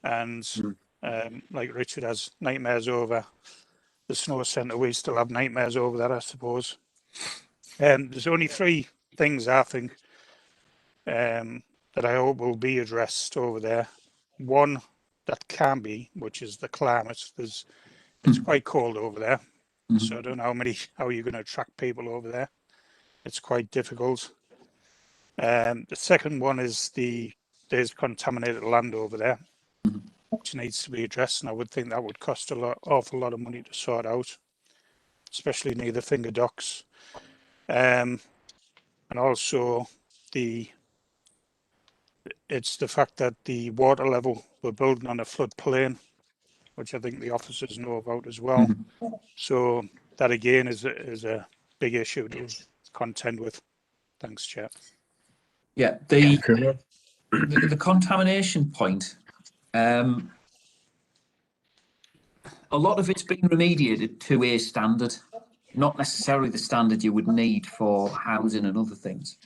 and like Richard has nightmares over the snow centre. We still have nightmares over that, I suppose. There's only three things I think that I hope will be addressed over there. One that can be, which is the climate. It's quite cold over there, so I don't know how you're going to attract people over there. It's quite difficult. The second one is there's contaminated land over there, which needs to be addressed, and I would think that would cost awful lot of money to sort out, especially near the Finger Docks. And also it's the fact that the water level, we're building on a floodplain, which I think the officers know about as well. So that again is a big issue to contend with. Thanks, Chair. Yeah, the contamination point, a lot of it's been remediated to a standard, not necessarily the standard you would need for housing and other things.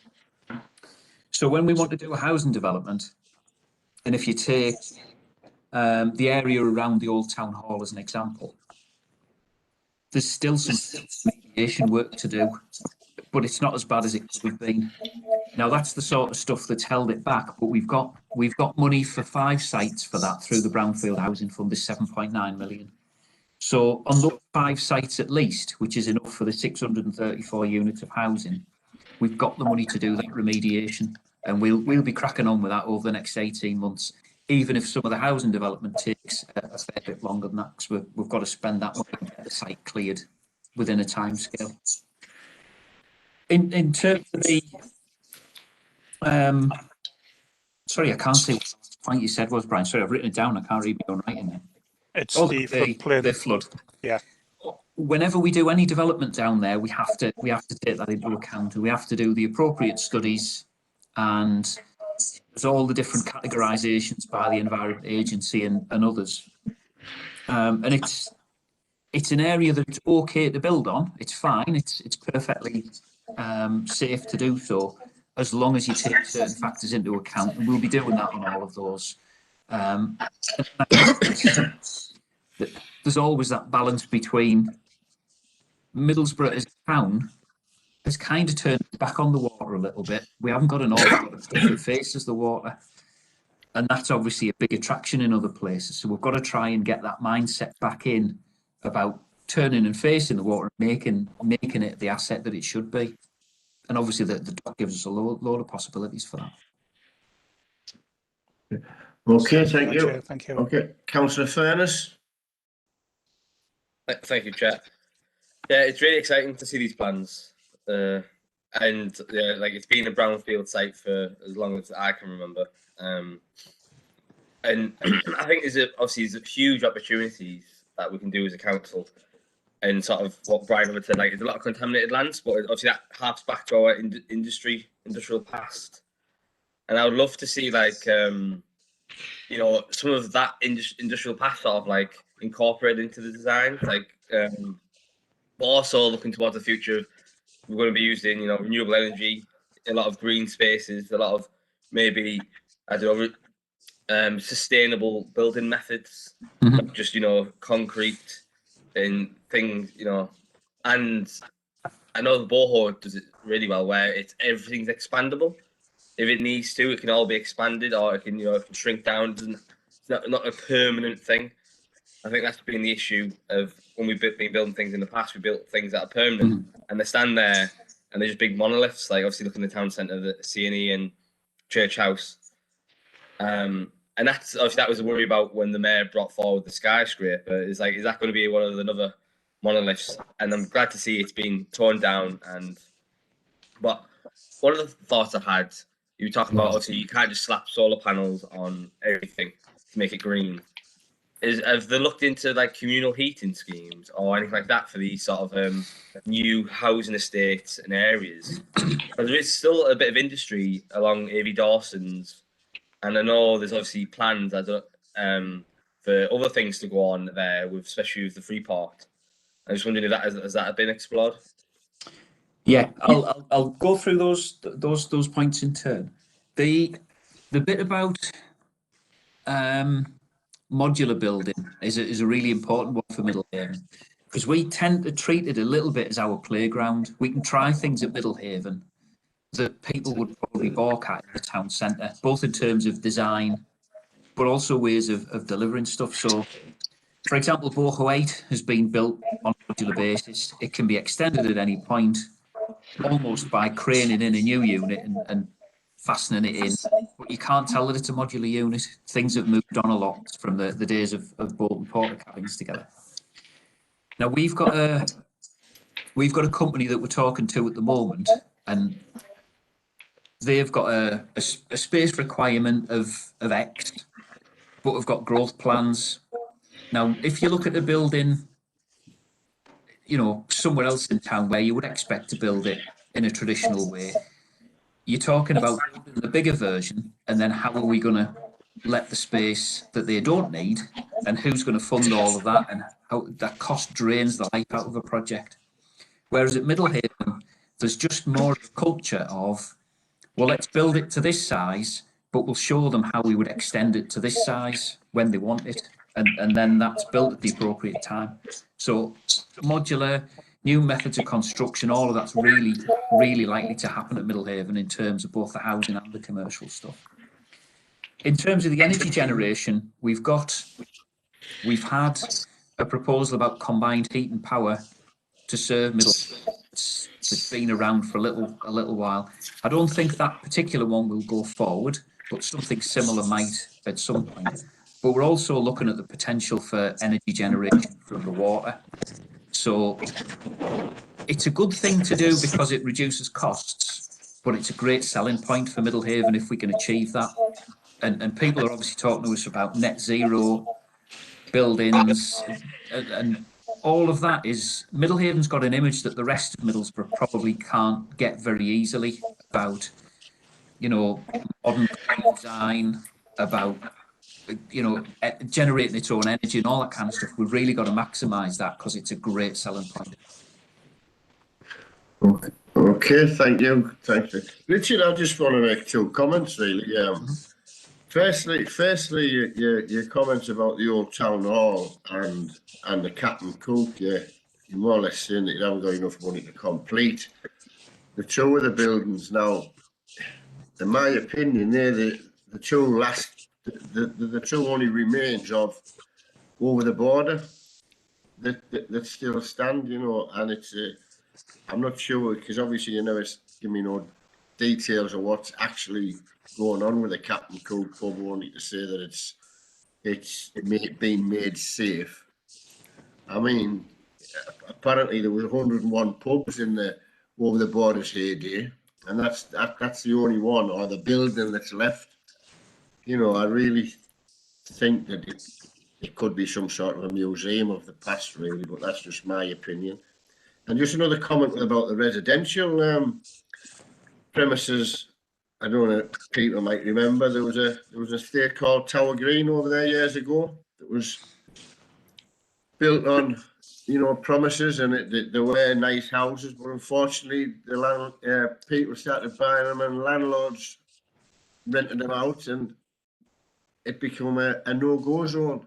So when we want to do a housing development, and if you take the area around the Old Town Hall as an example, there's still some remediation work to do, but it's not as bad as it could have been. Now that's the sort of stuff that's held it back, but we've got money for 5 sites for that through the Brownfield Housing Fund, is 7.9 million. So on those 5 sites at least, which is enough for the 634 units of housing, we've got the money to do that remediation, and we'll be cracking on with that over the next 18 months, even if some of the housing development takes a fair bit longer than that, because we've got to spend that money to get the site cleared within a time scale. In terms of the sorry, I can't see what the point you said was, Brian. Sorry, I've written it down. I can't read my own writing there. It's the floodplain. The flood. Yeah. Whenever we do any development down there, we have to take that into account, and we have to do the appropriate studies, and there's all the different categorisations by the Environment Agency and others. And it's an area that's okay to build on. It's fine. It's perfectly safe to do so, as long as you take certain factors into account, and we'll be doing that on all of those. There's always that balance between Middlesbrough as a town has kind of turned back on the water a little bit. We haven't got an awful lot of stuff that faces the water, and that's obviously a big attraction in other places. So we've got to try and get that mindset back in about turning and facing the water and making it the asset that it should be. And obviously the dock gives us a load of possibilities for that. Okay, thank you. Chair, thank you. Okay, Councillor Furness. Thank you, Chair. Yeah, it's really exciting to see these plans. And like it's been a brownfield site for as long as I can remember. And I think there's huge opportunities that we can do as a council. And sort of what Brian would say, like there's a lot of contaminated lands, but obviously that harps back to our industrial past. And I would love to see like some of that industrial past sort of like incorporated into the design. Like but also looking towards the future, we're going to be using renewable energy a lot of green spaces, a lot of maybe, I don't know, sustainable building methods, not just, you know, concrete and things, you know. And I know the Boho does it really well, where everything's expandable. If it needs to, it can all be expanded, or it can, you know, it can shrink down. It's not a permanent thing. I think that's been the issue of when we've been building things in the past. We built things that are permanent, and they stand there, and they're just big monoliths. Like obviously, look in the town centre, the C&E and Church House. And that's obviously that was a worry about when the mayor brought forward the skyscraper. Is like, is that going to be one of another monoliths? And I'm glad to see it's been torn down. But one of the thoughts I had, you were talking about obviously you can't just slap solar panels on everything to make it green. Have they looked into like communal heating schemes or anything like that for these sort of new housing estates and areas? But there is still a bit of industry along A.V. Dawson's, and I know there's obviously plans for other things to go on there, with especially with the Freeport. I was wondering if that has that been explored. Yeah, I'll go through those points in turn. The bit about modular building is a really important one for Middlehaven, because we tend to treat it a little bit as our playground. We can try things at Middlehaven that people would probably balk at in the town centre, both in terms of design, but also ways of delivering stuff. So, for example, Boho 8 has been built on a modular basis. It can be extended at any point, almost by craning in a new unit and fastening it in, but you can't tell that it's a modular unit. Things have moved on a lot from the days of Bolton Porter cabins together. Now we've got a company that we're talking to at the moment, and they've got a space requirement of X, but have got growth plans. Now, if you look at the building, you know, somewhere else in town where you would expect to build it in a traditional way, you're talking about building the bigger version, and then how are we going to let the space that they don't need, and who's going to fund all of that, and how that cost drains the life out of a project. Whereas at Middlehaven, there's just more of a culture of, well, let's build it to this size, but we'll show them how we would extend it to this size when they want it, and then that's built at the appropriate time. So modular, new methods of construction, all of that's really, really likely to happen at Middlehaven in terms of both the housing and the commercial stuff. In terms of the energy generation, we've had a proposal about combined heat and power to serve Middlehaven. It's been around for a little while. I don't think that particular one will go forward, but something similar might at some point. But we're also looking at the potential for energy generation from the water. So it's a good thing to do because it reduces costs, but it's a great selling point for Middlehaven if we can achieve that. And people are obviously talking to us about net zero buildings and all of that. Is Middlehaven's got an image that the rest of Middlesbrough probably can't get very easily about, you know, modern design, about, you know, generating its own energy and all that kind of stuff. We've really got to maximise that because it's a great selling point. Okay, thank you. Richard, I just want to make two comments really. Firstly, your comments about the old town hall and the Captain Cook, you're more or less saying that you haven't got enough money to complete the two of the buildings now. In my opinion, they're the two only remains of over the border that still stand, you know, and it's I'm not sure, because obviously you never give me no details of what's actually going on with the Captain Cook pub, only to say that it's been made safe. I mean, apparently there was 101 pubs in the over the borders heyday, and that's the only one, or the building that's left. You know, I really think that it could be some sort of a museum of the past, really, but that's just my opinion. And just another comment about the residential premises. I don't know if people might remember, there was an estate called Tower Green over there years ago that was built on you know, promises, and they were nice houses, but unfortunately, people started buying them, and landlords rented them out, and it became a no-go zone.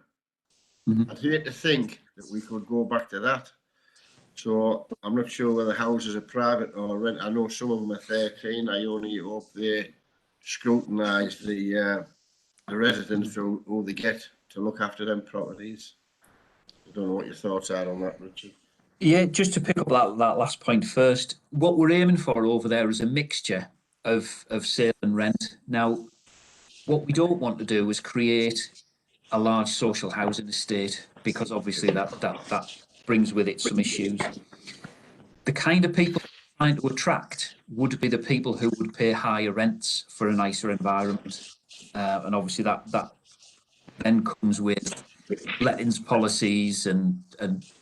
I'd hate to think that we could go back to that. So I'm not sure whether houses are private or rent. I know some of them are 13. I only hope they scrutinise the residents who they get to look after them properties. I don't know what your thoughts are on that, Richard. Yeah, just to pick up that last point first, what we're aiming for over there is a mixture of sale and rent. Now, what we don't want to do is create a large social housing estate, because obviously that brings with it some issues. The kind of people we're trying to attract would be the people who would pay higher rents for a nicer environment, and obviously that then comes with lettings policies and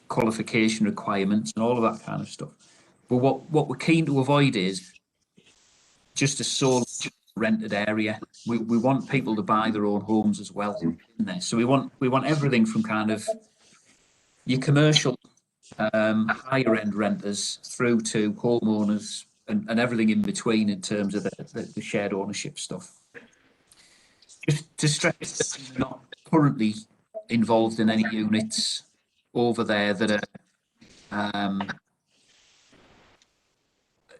qualification requirements and all of that kind of stuff. But what we're keen to avoid is just a sole rented area. We want people to buy their own homes as well in there. So we want everything from kind of your commercial higher end renters through to homeowners and everything in between in terms of the shared ownership stuff. Just to stress that we're not currently involved in any units over there that are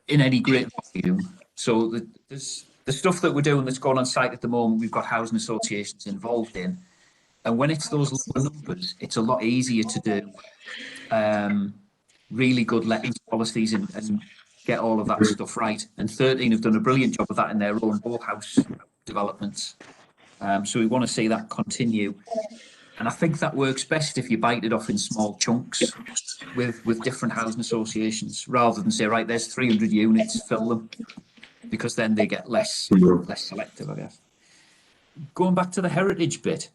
in any great volume. So there's the stuff that we're doing that's going on site at the moment, we've got housing associations involved in. And when it's those lower numbers, it's a lot easier to do really good lettings policies and get all of that stuff right. And 13 have done a brilliant job of that in their own house developments. So we want to see that continue. And I think that works best if you bite it off in small chunks with different housing associations, rather than say, right, there's 300 units, fill them, because then they get less selective, I guess. Going back to the heritage bit,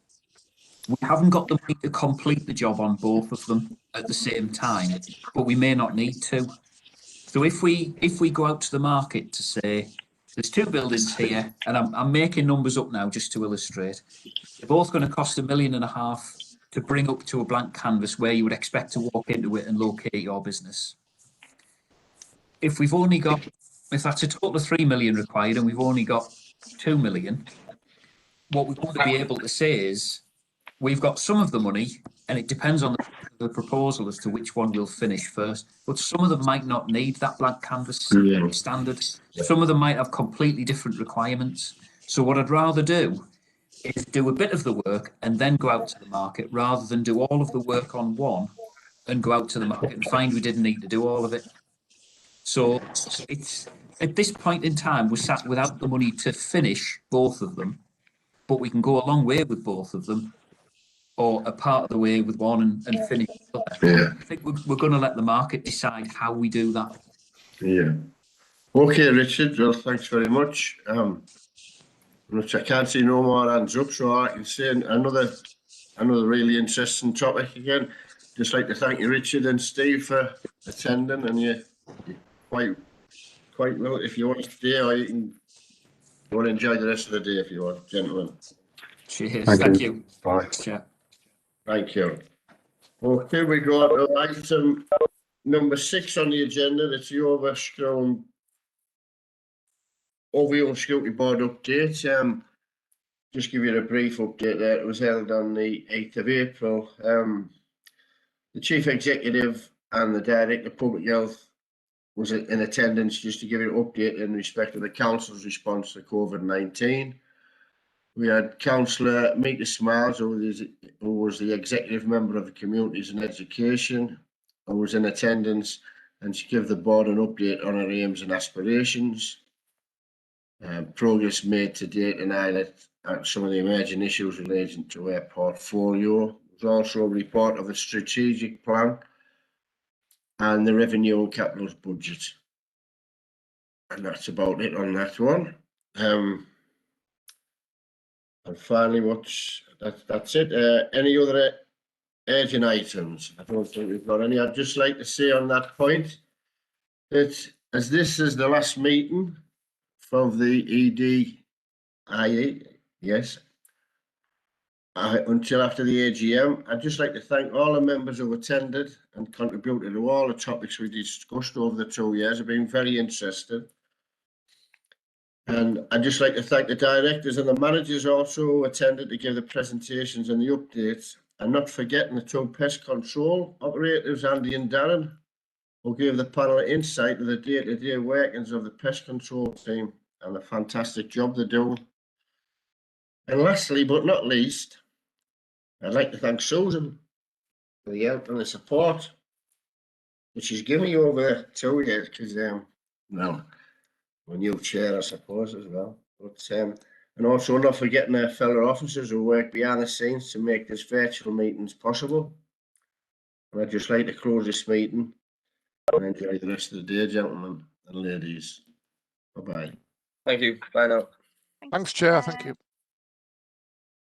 we haven't got the money to complete the job on both of them at the same time, but we may not need to. So if we go out to the market to say, there's two buildings here, and I'm making numbers up now just to illustrate, they're both going to cost £1.5 million to bring up to a blank canvas where you would expect to walk into it and locate your business. If that's a total of 3 million required and we've only got 2 million, what we want to be able to say is we've got some of the money, and it depends on the proposal as to which one we'll finish first, but some of them might not need that blank canvas standard. Some of them might have completely different requirements. So what I'd rather do is do a bit of the work and then go out to the market, rather than do all of the work on one and go out to the market and find we didn't need to do all of it. So it's at this point in time, we're sat without the money to finish both of them, but we can go a long way with both of them, or a part of the way with one and finish the other. Yeah. I think we're going to let the market decide how we do that. Yeah. Okay, Richard. Well, thanks very much. Which I can't see no more hands up, so I can say another really interesting topic again. Just like to thank you, Richard and Steve, for attending, and you're quite well if you want to stay, or you want to enjoy the rest of the day if you want, gentlemen. Cheers. Thank you. Bye. Thank you. Okay, we got item number 6 on the agenda. That's the overall Scrutiny Board update. Just give you a brief update there. It was held on the 8th of April. The Chief Executive and the Director of Public Health was in attendance, just to give you an update in respect of the Council's response to COVID-19. We had Councillor Mika Smiles, who was the Executive Member of the Communities and Education, who was in attendance, and she gave the Board an update on her aims and aspirations. Progress made to date, and highlight some of the emerging issues relating to her portfolio. There's also a report of a strategic plan and the revenue and capitals budget. And that's about it on that one. And finally, that's it. Any other urgent items? I don't think we've got any. I'd just like to say on that point that as this is the last meeting from the EDIE, yes, until after the AGM. I'd just like to thank all the members who attended and contributed to all the topics we discussed over the 2 years. I've been very interested. And I'd just like to thank the directors and the managers also who attended to give the presentations and the updates, and not forgetting the two pest control operatives, Andy and Darren, who gave the panel insight to the day-to-day workings of the pest control team and the fantastic job they do. And lastly, but not least, I'd like to thank Susan for the help and the support which she's given me over 2 years, because, well, a new chair, I suppose, as well. But and also not forgetting our fellow officers who work behind the scenes to make this virtual meetings possible. And I'd just like to close this meeting and enjoy the rest of the day, gentlemen and ladies. Bye-bye. Thank you. Bye now. Thanks, Chair. Thank you.